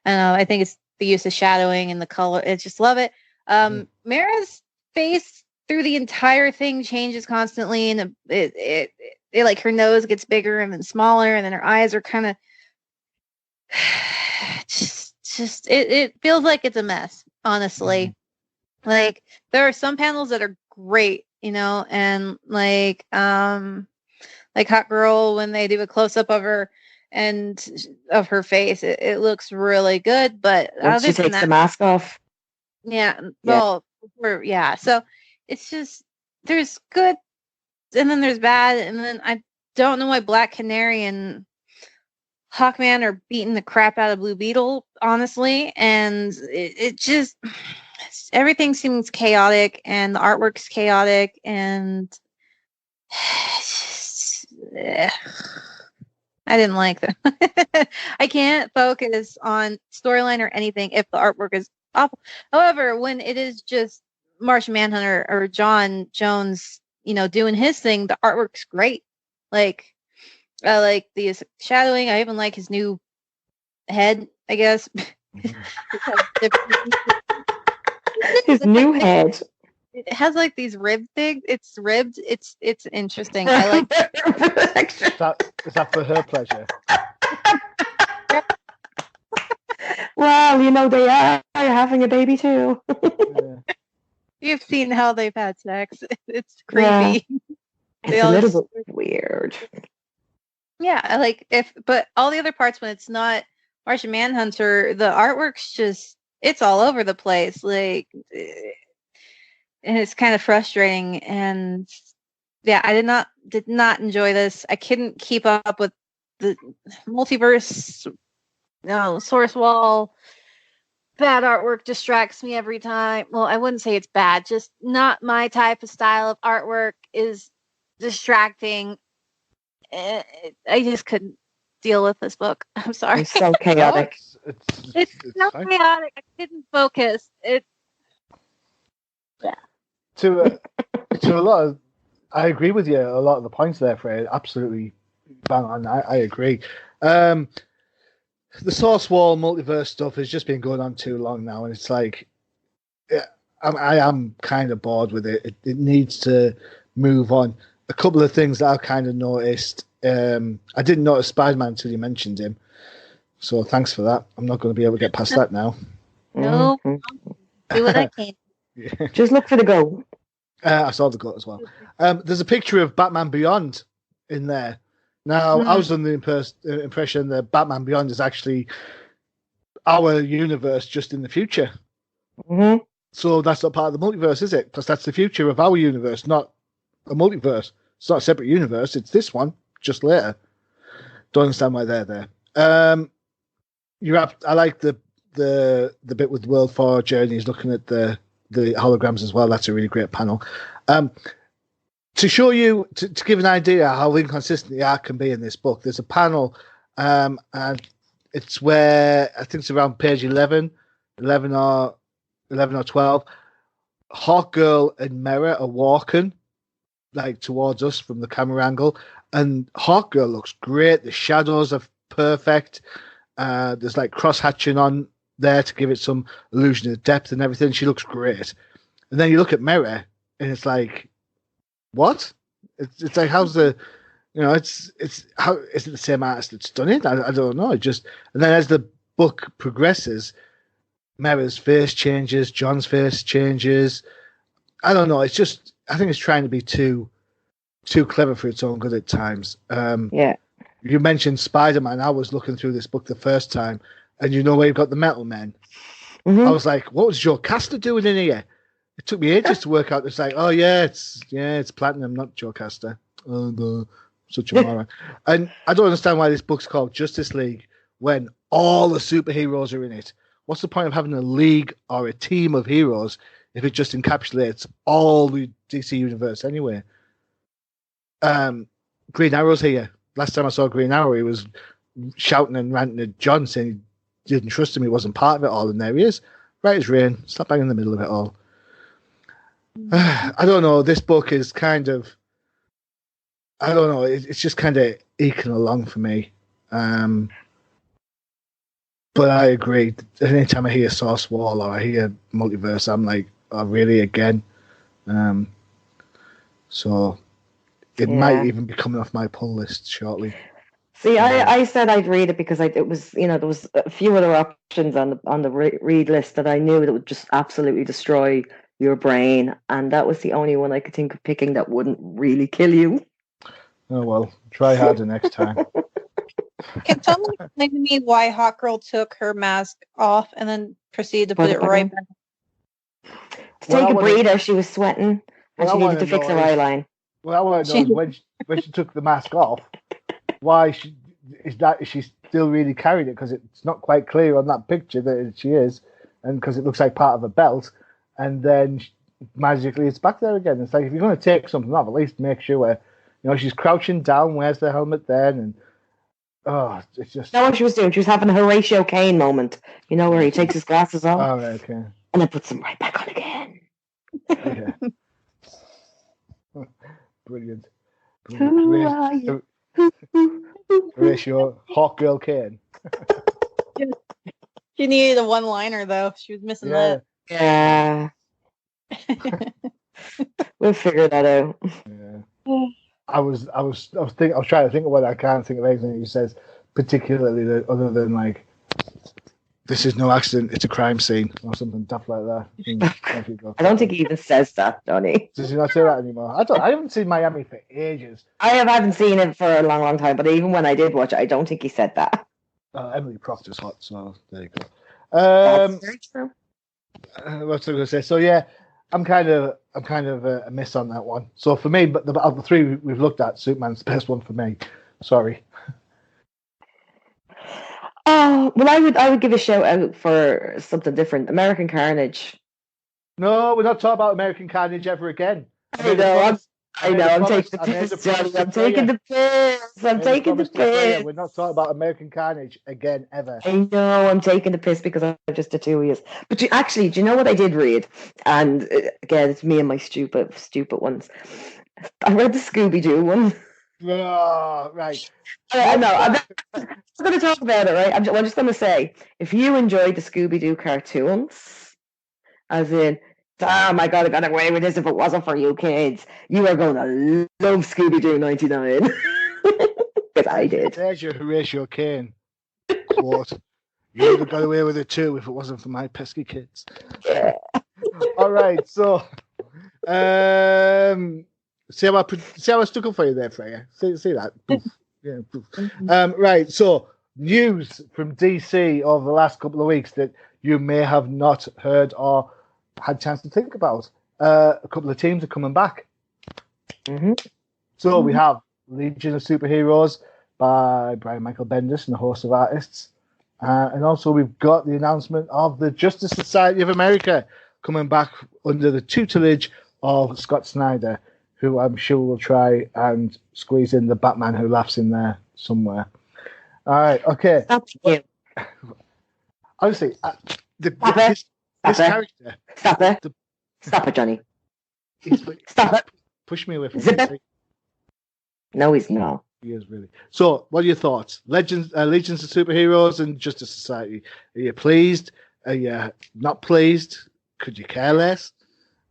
know. I think it's the use of shadowing and the color. I just love it. Mara's face through the entire thing changes constantly, and it like her nose gets bigger and then smaller, and then her eyes are kind of just it feels like it's a mess, honestly. Like there are some panels that are great, you know, and like Hot Girl when they do a close up of her and of her face, it looks really good. But when she takes the mask off, yeah, well, yeah. So it's just there's good, and then there's bad, and then I don't know why Black Canary and Hawkman are beating the crap out of Blue Beetle, honestly, and it just everything seems chaotic, and the artwork's chaotic, and just, I didn't like them. I can't focus on storyline or anything if the artwork is awful. However, when it is just Martian Manhunter or John Jones, you know, doing his thing, the artwork's great. Like, I like the shadowing. I even like his new head, I guess. His new head. It has like these rib things. It's ribbed. It's interesting. I like. Is that for her pleasure? Well, you know they are having a baby too. Yeah. You've seen how they've had sex. It's creepy. Yeah. It's a little bit weird. Yeah, I like but all the other parts when it's not Martian Manhunter, the artwork's just it's all over the place. Like, and it's kind of frustrating. And yeah, I did not enjoy this. I couldn't keep up with the multiverse. No, source wall. Bad artwork distracts me every time. Well, I wouldn't say it's bad. Just not my type of style of artwork is distracting. I just couldn't deal with this book. I'm sorry. It's so chaotic. It's so chaotic. I couldn't focus. To a lot of, I agree with you. A lot of the points there, Freya. Absolutely bang on. I agree. The source wall multiverse stuff has just been going on too long now, and it's like, I am kind of bored with it. It needs to move on. A couple of things that I've kind of noticed. I didn't notice Spider-Man until you mentioned him, so thanks for that. I'm not going to be able to get past that now. No, do what I can. Yeah. Just look for the goat. I saw the goat as well. There's a picture of Batman Beyond in there. Now, I was under the impression that Batman Beyond is actually our universe just in the future. Mm-hmm. So that's not part of the multiverse, is it? Because that's the future of our universe, not a multiverse. It's not a separate universe. It's this one, just later. Don't understand why they're there. I like the bit with World Forger, and he's looking at the holograms as well. That's a really great panel. To show you, to give an idea how inconsistent the art can be in this book, there's a panel, and it's where, I think it's around page 11 or 12, Hawkgirl and Mera are walking like towards us from the camera angle, and Hawkgirl looks great. The shadows are perfect. There's like cross hatching on there to give it some illusion of depth and everything. She looks great. And then you look at Mera, and it's like, what? It's like, how's the, it's how is it the same artist that's done it? I don't know. And then as the book progresses, Mera's face changes, John's face changes. I don't know. It's just, I think it's trying to be too clever for its own good at times. Yeah. You mentioned Spider-Man. I was looking through this book the first time, and where you've got the Metal Men. Mm-hmm. I was like, what was Joe Caster doing in here? It took me ages to work out. It's like, oh yeah, it's Platinum, not Joe Caster. Oh no, such a moron. And I don't understand why this book's called Justice League when all the superheroes are in it. What's the point of having a league or a team of heroes if it just encapsulates all the DC universe anyway? Green Arrow's here. Last time I saw Green Arrow, he was shouting and ranting at John, saying he didn't trust him, he wasn't part of it all, and there he is. Right as rain, slap bang in the middle of it all. I don't know, this book is kind of, I don't know, it's just kind of eking along for me. But I agree, anytime I hear Source Wall or I hear Multiverse, I'm like, oh really, again? So it might even be coming off my pull list shortly. See, I said I'd read it because it was, there was a few other options on the read list that I knew that would just absolutely destroy your brain, and that was the only one I could think of picking that wouldn't really kill you. Oh well, try harder next time. Can someone explain to me why Hawkgirl took her mask off and then proceeded to put it right back? To take a breather, she was sweating, and she needed to fix her eyeline. Well, I want to know when she took the mask off, why is she still really carrying it? Because it's not quite clear on that picture that she is, and because it looks like part of a belt, and then magically it's back there again. It's like, if you're going to take something off, at least make sure she's crouching down, wears the helmet then, and it's just. That's what she was doing. She was having a Horatio Kane moment, where he takes his glasses off, oh, right, okay, and then puts them right back on again. Yeah. Brilliant. Who are you? Horatio Hawkgirl Kane. She needed a one-liner though. She was missing that. Yeah. We'll figure that out. Yeah. I was trying to think of what I can't think of anything he says particularly other than like, this is no accident, it's a crime scene or something tough like that. I don't think he even says that, Donnie. Does he not say that anymore? I haven't seen Miami for ages. I haven't seen it for a long, long time, but even when I did watch it, I don't think he said that. Emily Proctor's hot, so there you go. That's very true. What's I going to say? So yeah, I'm kind of a miss on that one. So for me, but of the three we've looked at, Superman's the best one for me. Sorry. Well, I would give a shout out for something different. American Carnage. No, we're not talking about American Carnage ever again. I know. I'm taking the piss, Johnny. I'm taking the piss. I'm taking the piss. We're not talking about American Carnage again ever. I know. I'm taking the piss because I'm just a two-years. But do you know what I did read? And again, it's me and my stupid ones. I read the Scooby-Doo one. Oh, right. I know. I'm going to talk about it, right? I'm just going to say, if you enjoyed the Scooby-Doo cartoons, as in, oh my God, I got away with this if it wasn't for you kids, you are going to love Scooby-Doo 99. Because I did. There's your Horatio Kane quote. You would have got away with it too if it wasn't for my pesky kids. Yeah. All right, so... See how I stuck up for you there, Freya? See that? Yeah. Right, so news from DC over the last couple of weeks that you may have not heard or had a chance to think about. A couple of teams are coming back. Mm-hmm. So we have Legion of Superheroes by Brian Michael Bendis and a host of artists. And also we've got the announcement of the Justice Society of America coming back under the tutelage of Scott Snyder, who I'm sure will try and squeeze in the Batman who laughs in there somewhere. All right, okay. Stop it. Honestly, this character... Stop it. Stop it, Johnny. Stop it. Push me away from Zip it. No, he's not. He is really. So, what are your thoughts? Legions of Superheroes and Justice Society. Are you pleased? Are you not pleased? Could you care less?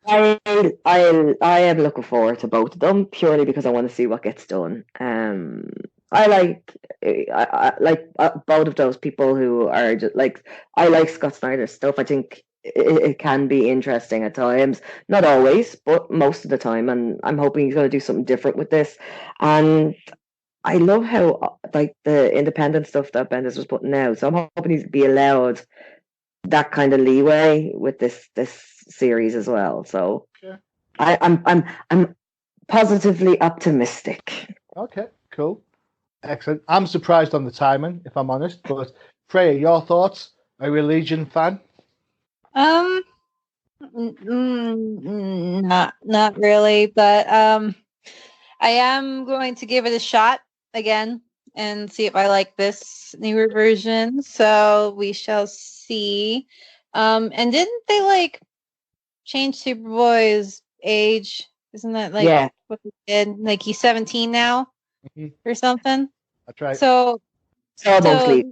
I am looking forward to both of them purely because I want to see what gets done. I like both of those people who are just like I like Scott Snyder's stuff. I think it can be interesting at times, not always, but most of the time. And I'm hoping he's going to do something different with this. And I love how like the independent stuff that Bendis was putting out. So I'm hoping he's be allowed that kind of leeway with this series as well. So Sure. I'm positively optimistic. Okay, cool. Excellent. I'm surprised on the timing, if I'm honest. But Freya, your thoughts? Are you a Legion fan? Not really, but I am going to give it a shot again and see if I like this newer version. So we shall see. And didn't they like change Superboy's age? Isn't that like what they did? Like he's 17 now or something. That's right. So mostly.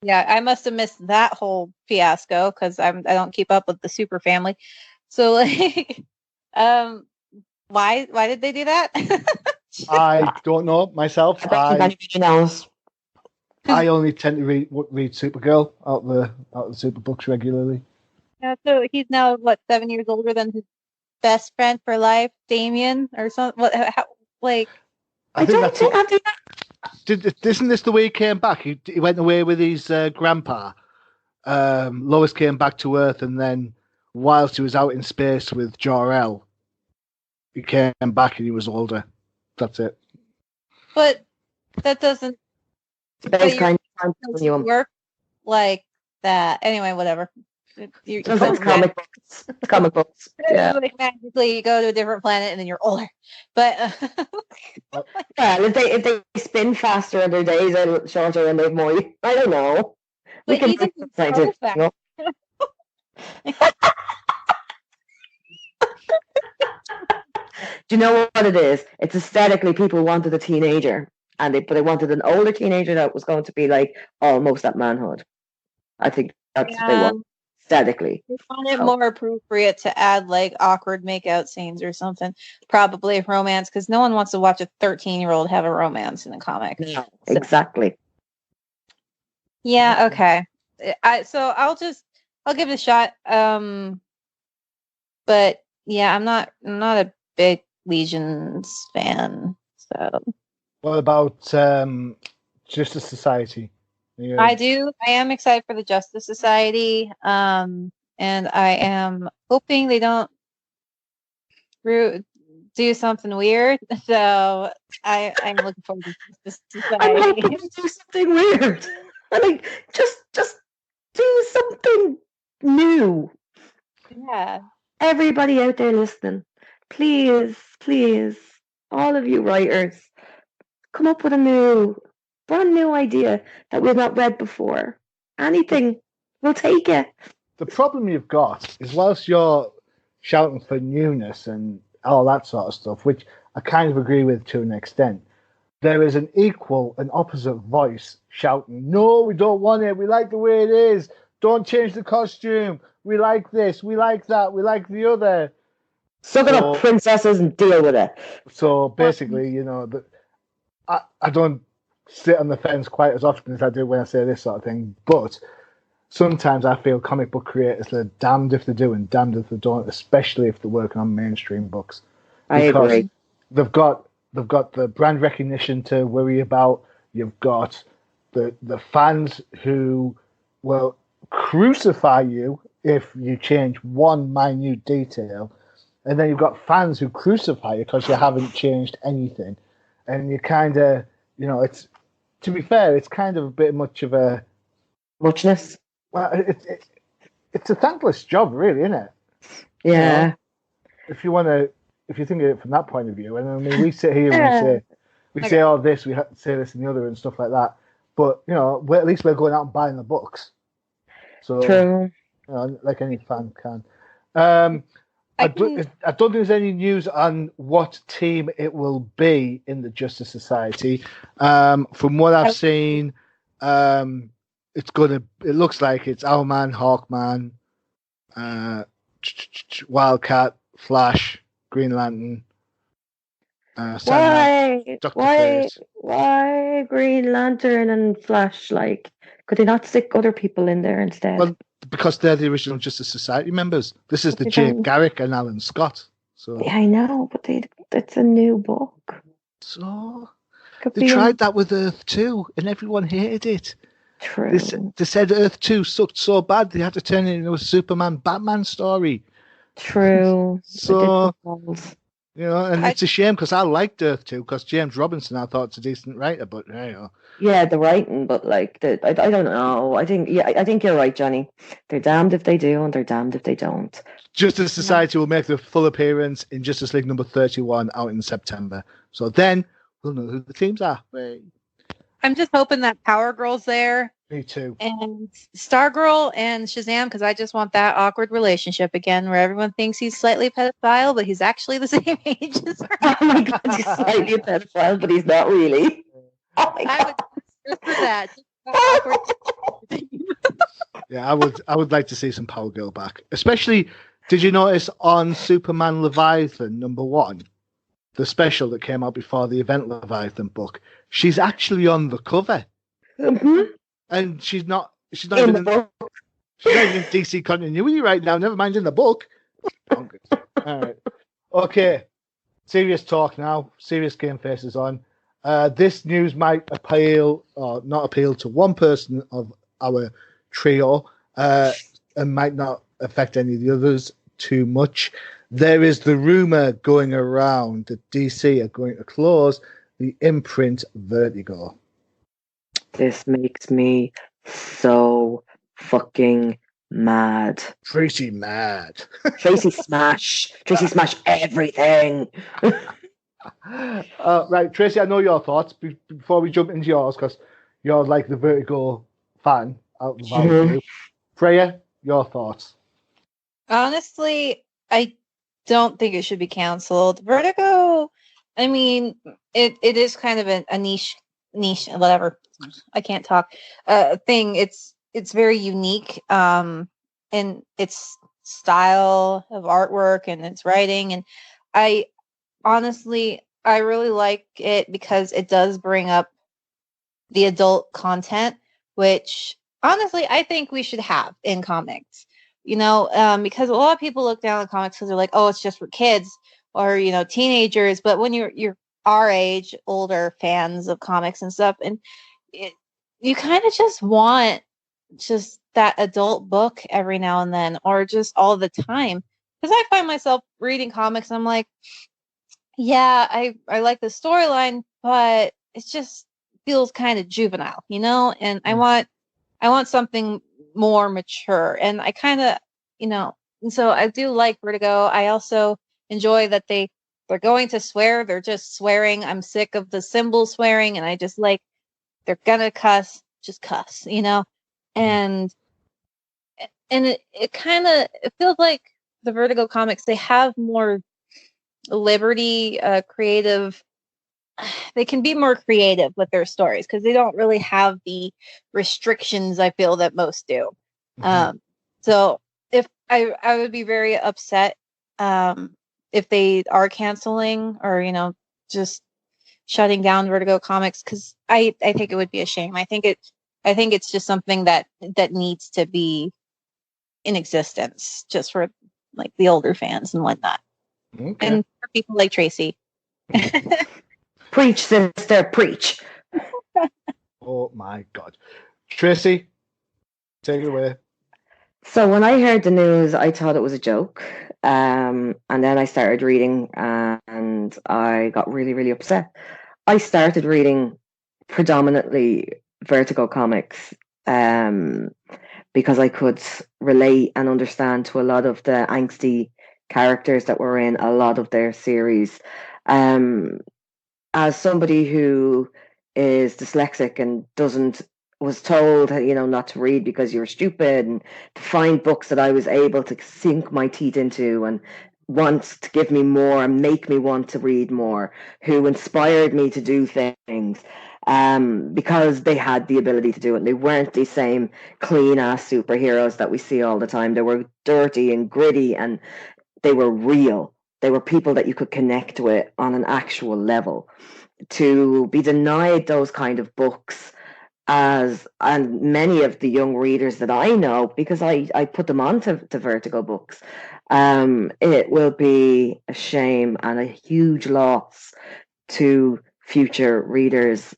Yeah, I must have missed that whole fiasco because I don't keep up with the Super family. So like, why did they do that? I don't know myself. Anybody knows. I only tend to read Supergirl out the Super books regularly. Yeah, so he's now what 7 years older than his best friend for life, Damien, or something. Like I don't think I did. Isn't this the way he came back? He went away with his grandpa. Lois came back to Earth, and then whilst he was out in space with Jor-El, he came back and he was older. That's it. But that doesn't work like that. Anyway, whatever. It's comic books. Comic books. Yeah. Like magically, you go to a different planet and then you're older. But well, if they spin faster and their days are shorter and they've more, I don't know. We can make some scientific. Do you know what it is? It's aesthetically, people wanted a teenager, but they wanted an older teenager that was going to be like almost at manhood. I think that's what they want. Aesthetically, they find it more appropriate to add like awkward makeout scenes or something, probably romance, because no one wants to watch a 13-year-old have a romance in a comic. No, exactly. Yeah. Okay. I'll give it a shot. But yeah, I'm not a big Legions fan. So. What about Justice Society? Yeah. I am excited for the Justice Society, and I am hoping they don't do something weird. So I'm looking forward to Justice Society. I'm hoping to do something weird. I mean, just do something new. Yeah. Everybody out there listening, please, all of you writers, come up with a brand new idea that we've not read before. Anything, we'll take it. The problem you've got is whilst you're shouting for newness and all that sort of stuff, which I kind of agree with to an extent, there is an equal and opposite voice shouting, no, we don't want it. We like the way it is. Don't change the costume. We like this. We like that. We like the other. Suck it up, princesses, and deal with it. So basically, I don't sit on the fence quite as often as I do when I say this sort of thing, but sometimes I feel comic book creators are damned if they do and damned if they don't, especially if they're working on mainstream books. I agree. They've got the brand recognition to worry about. You've got the fans who will crucify you if you change one minute detail, and then you've got fans who crucify you because you haven't changed anything, and you kind of, it's, to be fair, it's kind of a bit much of a muchness. Well, it's a thankless job, really, isn't it? Yeah. If you think of it from that point of view, and I mean, we sit here and we say all this, we say this and the other and stuff like that, but at least we're going out and buying the books. So, true. Like any fan can. I don't think there's any news on what team it will be in the Justice Society. From what I've seen, it looks like it's Owlman, Hawkman, Wildcat, Flash, Green Lantern. Why Green Lantern and Flash? Like, could they not stick other people in there instead? Well, because they're the original Justice Society members. This is the Jay Garrick and Alan Scott. So yeah, I know, but it's a new book. So they tried that with Earth 2 and everyone hated it. True. They said Earth 2 sucked so bad they had to turn it into a Superman Batman story. True. So and it's a shame because I liked Earth 2 because James Robinson I thought it's a decent writer, but yeah, the writing, but like I don't know. I think you're right, Johnny. They're damned if they do and they're damned if they don't. Justice Society will make their full appearance in Justice League number 31 out in September. So then we'll know who the teams are. Right. I'm just hoping that Power Girl's there. Me too. And Stargirl and Shazam, because I just want that awkward relationship again where everyone thinks he's slightly pedophile, but he's actually the same age as her. Oh my God, he's slightly a pedophile, but he's not really. Oh my God. I would for that. Yeah, I would like to see some Power Girl back. Especially, did you notice on Superman Leviathan #1, the special that came out before the Event Leviathan book, she's actually on the cover. Mm-hmm. And she's not even in DC continuity right now, never mind in the book. All right. Okay. Serious talk now. Serious game faces on. This news might appeal or not appeal to one person of our trio and might not affect any of the others too much. There is the rumor going around that DC are going to close the imprint Vertigo. This makes me so fucking mad. Tracy mad. Tracy smash. Tracy smash everything. Right, Tracy, I know your thoughts before we jump into yours because you're like the Vertigo fan out of the group. Freya, your thoughts? Honestly, I don't think it should be canceled. Vertigo, I mean, it is kind of a niche, whatever. I can't talk. Thing. It's very unique. In its style of artwork and its writing, and I really like it because it does bring up the adult content, which honestly I think we should have in comics. Because a lot of people look down on comics because they're like, oh, it's just for kids or teenagers. But when you're our age, older fans of comics and stuff, and you kind of just want just that adult book every now and then, or just all the time. Because I find myself reading comics and I'm like, yeah, I like the storyline, but it just feels kind of juvenile, and I want something more mature. And I kind of, and so I do like Vertigo. I also enjoy that they're going to swear. They're just swearing. I'm sick of the symbol swearing, and I just like, they're gonna cuss, just cuss, and it feels like the Vertigo comics, they have more liberty, creative. They can be more creative with their stories because they don't really have the restrictions I feel that most do. Mm-hmm. So if I would be very upset if they are canceling or just shutting down Vertigo Comics, because I think it would be a shame. I think it's just something that needs to be in existence just for like the older fans and whatnot. Okay. And for people like Tracy. Preach, sister, preach. Oh my God. Tracy, take it away. So when I heard the news, I thought it was a joke. And then I started reading and I got really, really upset. I started reading predominantly Vertigo comics because I could relate and understand to a lot of the angsty characters that were in a lot of their series. As somebody who is dyslexic and was told, not to read because you're stupid, and to find books that I was able to sink my teeth into and wants to give me more and make me want to read more, who inspired me to do things, because they had the ability to do it. And they weren't the same clean ass superheroes that we see all the time. They were dirty and gritty, and they were real. They were people that you could connect with on an actual level. To be denied those kind of books, and many of the young readers that I know, because I put them on to Vertigo books, it will be a shame and a huge loss to future readers,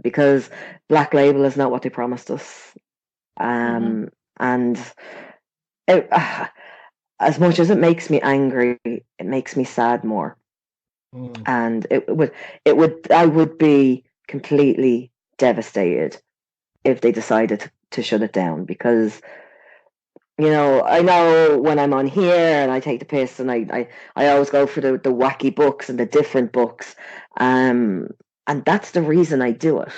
because Black Label is not what they promised us. And it, as much as it makes me angry, it makes me sad more. And I would be completely devastated if they decided to shut it down, because I know when I'm on here and I take the piss, and I always go for the wacky books and the different books, and that's the reason I do it.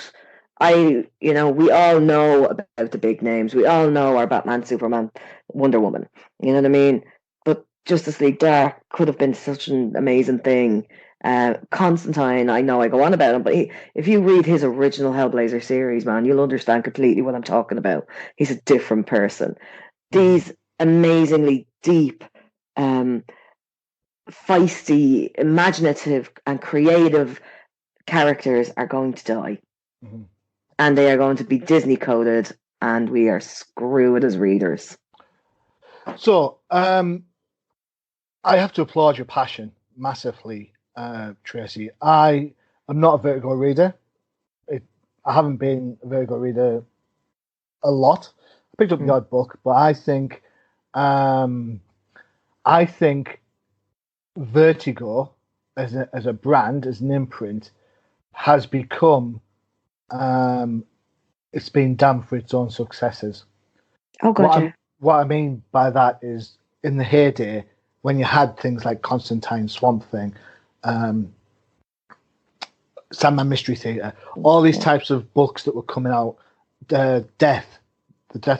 We all know about the big names. We all know our Batman, Superman, Wonder Woman. You know what I mean? But Justice League Dark could have been such an amazing thing. Constantine, I know I go on about him, but if you read his original Hellblazer series, man, you'll understand completely what I'm talking about. He's a different person. These amazingly deep, feisty, imaginative, and creative characters are going to die. And they are going to be Disney coded, and we are screwed as readers. So, I have to applaud your passion massively, Tracey. I am not a Vertigo reader. I haven't been a Vertigo reader a lot. I picked up the odd book, but I think Vertigo as a brand, as an imprint, has become it's been damned for its own successes. Oh, gotcha. What I mean by that is, in the heyday, when you had things like Constantine, Swamp Thing, Sandman Mystery Theater, all these types of books that were coming out, the Death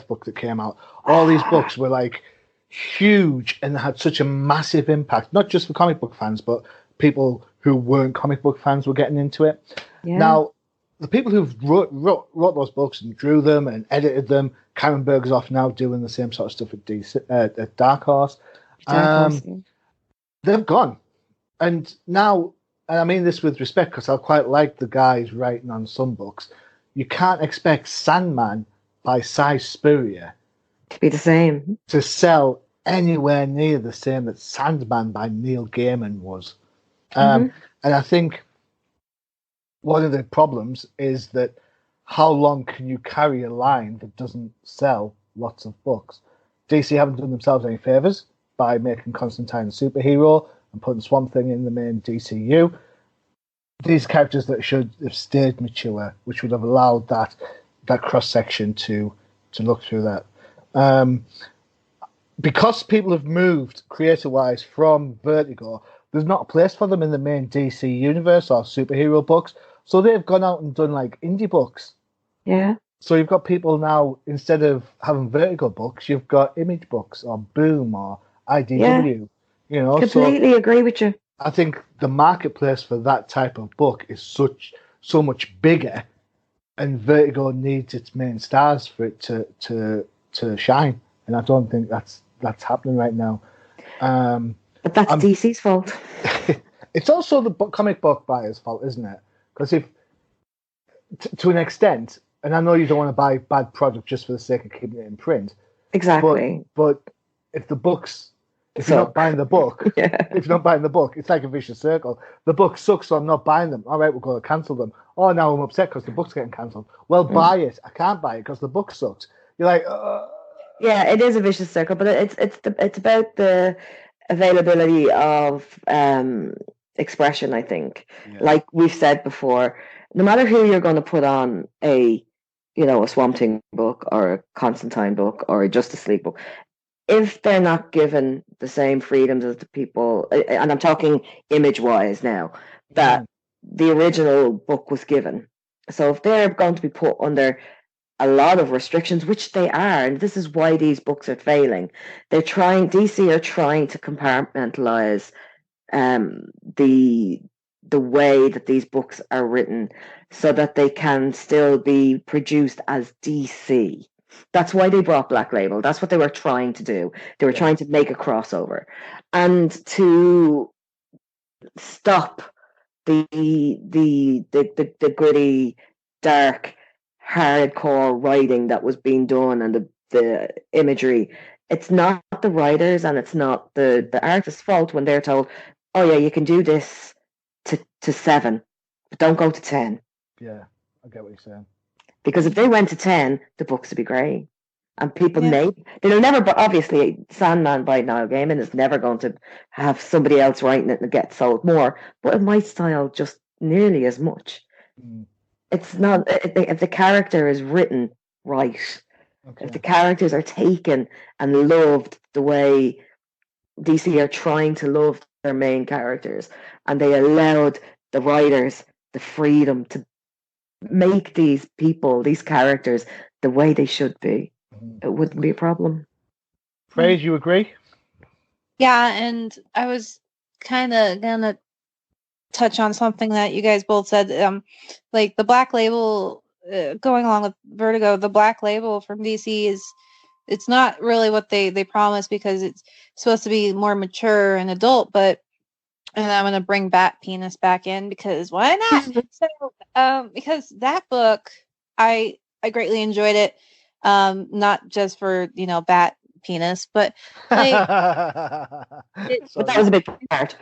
book that came out, all these books were like huge and had such a massive impact, not just for comic book fans, but people who weren't comic book fans were getting into it. Yeah. Now, the people who wrote those books and drew them and edited them, Karen Berger's off now doing the same sort of stuff at Dark Horse. They've gone. And now, and I mean this with respect, because I quite like the guys writing on some books, you can't expect Sandman by Cy Spurrier to be the same, to sell anywhere near the same that Sandman by Neil Gaiman was. And I think one of the problems is that how long can you carry a line that doesn't sell lots of books? DC haven't done themselves any favors by making Constantine a superhero and putting Swamp Thing in the main DCU. These characters that should have stayed mature, which would have allowed that cross section to look through that. Because people have moved creator wise from Vertigo, there's not a place for them in the main DC universe or superhero books. So they've gone out and done like indie books. Yeah. So you've got people now, instead of having Vertigo books, you've got Image books or Boom or IDW. Yeah. Completely agree with you. I think the marketplace for that type of book is so much bigger, and Vertigo needs its main stars for it to shine. And I don't think that's happening right now. But that's DC's fault. It's also the comic book buyer's fault, isn't it? Because if, to an extent, and I know you don't want to buy bad product just for the sake of keeping it in print. Exactly. But if the books, if you're not buying the book, if you're not buying the book, it's like a vicious circle. The book sucks, so I'm not buying them. All right, we're going to cancel them. Oh, now I'm upset because the book's getting cancelled. Well, buy it. I can't buy it because the book sucks. You're like, yeah, it is a vicious circle, but it's about the availability of expression, I think. Yeah. Like we've said before, no matter who you're going to put on a Swamp Thing book or a Constantine book or a Justice League book, if they're not given the same freedoms as the people, and I'm talking image-wise now, that the original book was given. So if they're going to be put under a lot of restrictions, which they are, and this is why these books are failing. DC are trying to compartmentalize the way that these books are written so that they can still be produced as DC. That's why they brought Black Label. That's what they were trying to do. They were trying to make a crossover and to stop the gritty, dark, hardcore writing that was being done and the imagery. It's not the writers and it's not the artist's fault when they're told, oh yeah, you can do this to 7, but don't go to 10. Yeah, I get what you're saying. Because if they went to 10, the books would be great. And people they'll never, but obviously Sandman by Niall Gaiman is never going to have somebody else writing it and get sold more, but it might style just nearly as much. It's not, if the character is written right, if the characters are taken and loved the way DC are trying to love their main characters, and they allowed the writers the freedom to make these people, these characters, the way they should be, it wouldn't be a problem. Freyja, you agree? Yeah, and I was kind of gonna touch on something that you guys both said. Like the Black Label, going along with Vertigo, the Black Label from DC it's not really what they promise, because it's supposed to be more mature and adult, but. And I'm going to bring Bat Penis back in because why not? So, because that book, I greatly enjoyed it. Not just for, Bat Penis, but like, but that was a big part.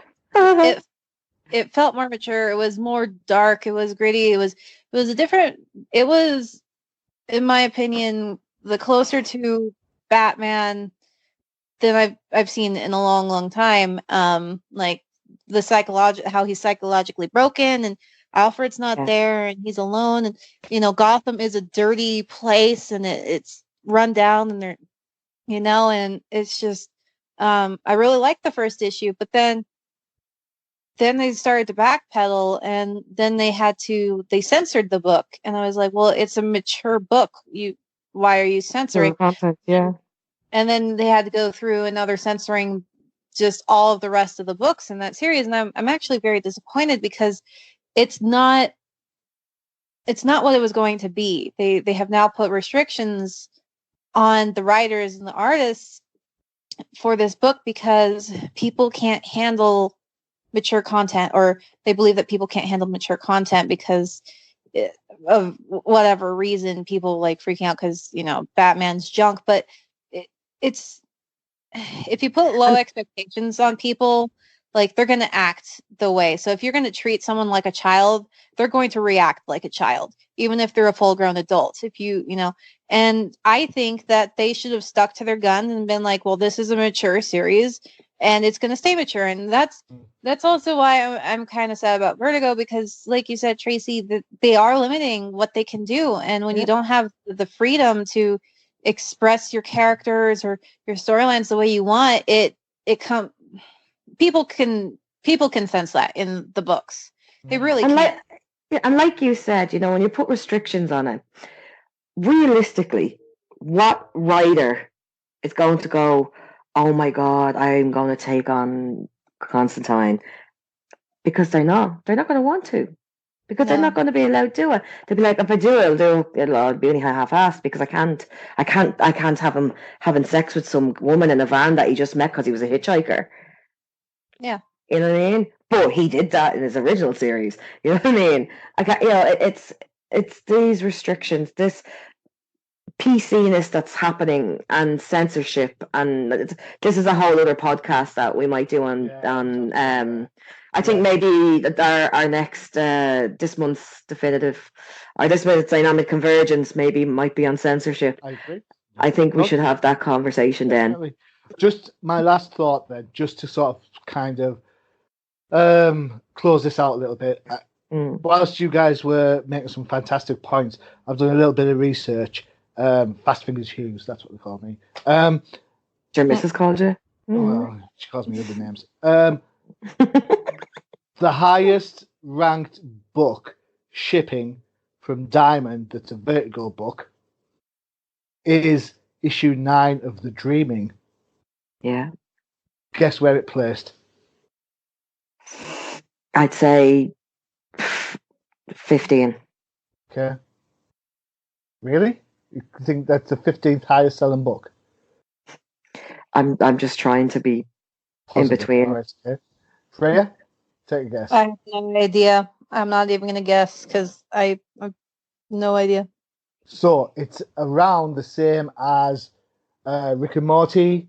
it felt more mature. It was more dark. It was gritty. It was a different, it was, in my opinion, the closer to Batman than I've seen in a long, long time. Like, how he's psychologically broken, and Alfred's not there, and he's alone, and Gotham is a dirty place, and it's run down, and they're and it's just I really liked the first issue, but then they started to backpedal, and then they censored the book, and I was like, well, it's a mature book, why are you censoring content? And then they had to go through another censoring just all of the rest of the books in that series, and I'm actually very disappointed because it's not what it was going to be. They have now put restrictions on the writers and the artists for this book because people can't handle mature content, or they believe that people can't handle mature content because of whatever reason, people like freaking out because Batman's junk, but it's if you put low expectations on people, like they're going to act the way. So if you're going to treat someone like a child, they're going to react like a child, even if they're a full-grown adult. If and I think that they should have stuck to their guns and been like, well, this is a mature series and it's going to stay mature. And that's also why I'm kind of sad about Vertigo, because like you said, Tracy, they are limiting what they can do. And when you don't have the freedom to express your characters or your storylines the way you want, people can sense that in the books. They really can. And like you said, when you put restrictions on it, realistically, what writer is going to go, oh my God, I'm going to take on Constantine? Because they're not going to want to. Because they're not going to be allowed to do it. They'll be like, if I do it, it'll be only half-assed because I can't have him having sex with some woman in a van that he just met because he was a hitchhiker. Yeah. You know what I mean? But he did that in his original series. You know what I mean? It's these restrictions, this PC-ness that's happening, and censorship, and this is a whole other podcast that we might do on I think maybe our next this month's definitive, or this month's dynamic convergence might be on censorship. I agree. I think we should have that conversation then. Just my last thought then, just to sort of kind of close this out a little bit. Whilst you guys were making some fantastic points, I've done a little bit of research. Fast Fingers Hughes, that's what they call me. Your missus called you? Well, she calls me other names. The highest ranked book shipping from Diamond, that's a Vertigo book, is issue 9 of The Dreaming. Yeah. Guess where it placed? I'd say 15. Okay. Really? You think that's the 15th highest selling book? I'm just trying to be in between. All right, okay. Freya, take a guess. I have no idea. I'm not even gonna guess because I have no idea. So it's around the same as Rick and Morty,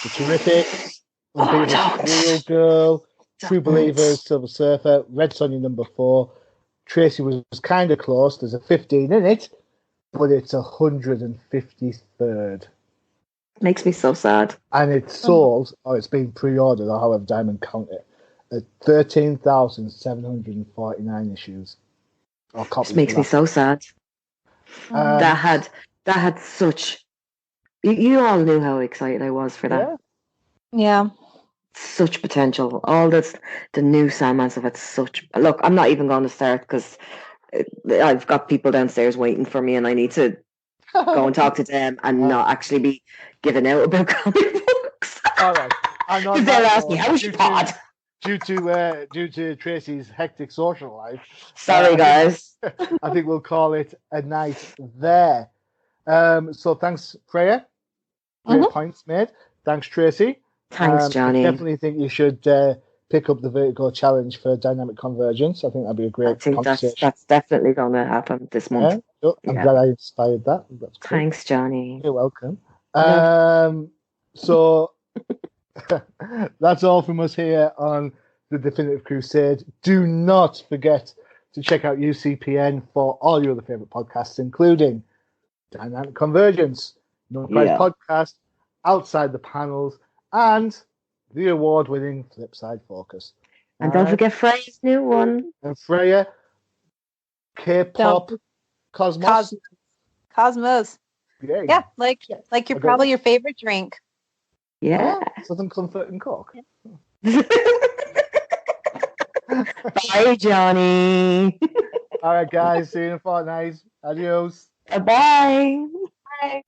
The Terrifics, Unbeatable Serial Girl, True Believers, Silver Surfer, Red Sonja number 4. Tracey was kind of close. There's a 15 in it, but it's 153rd. Makes me so sad. And it's sold, or it's been pre-ordered, or however Diamond count it, at 13,749 issues. Or copies. This makes me so sad. That had such. You all knew how excited I was for that. Yeah. Such potential. All this, the new Sandman stuff. It's such. Look, I'm not even going to start because I've got people downstairs waiting for me, and I need to go and talk to them and not actually be giving out about comic books. All right. Because they'll ask me, how was your pod? Due to Tracey's hectic social life. Sorry, guys. I think we'll call it a night there. So thanks, Freya. Great points made. Thanks, Tracey. Thanks, Johnny. I definitely think you should pick up the Vertigo Challenge for Dynamic Convergence. I think that'd be a great conversation. That's definitely going to happen this month. Yeah? I'm glad I inspired that. That's cool. Thanks, Johnny. You're welcome. So that's all from us here on the Definitive Crusade. Do not forget to check out UCPN for all your other favourite podcasts, including Dynamic Convergence, No Price Podcast, Outside the Panels, and the award-winning Flipside Focus. And don't forget Freya's new one. And Freya, K-pop, Cosmos. Cosmos. Yeah, like you're probably your favorite drink. Yeah. Southern Comfort and Coke. Bye, Johnny. All right, guys. See you in a fortnight. Adios. Bye. Bye.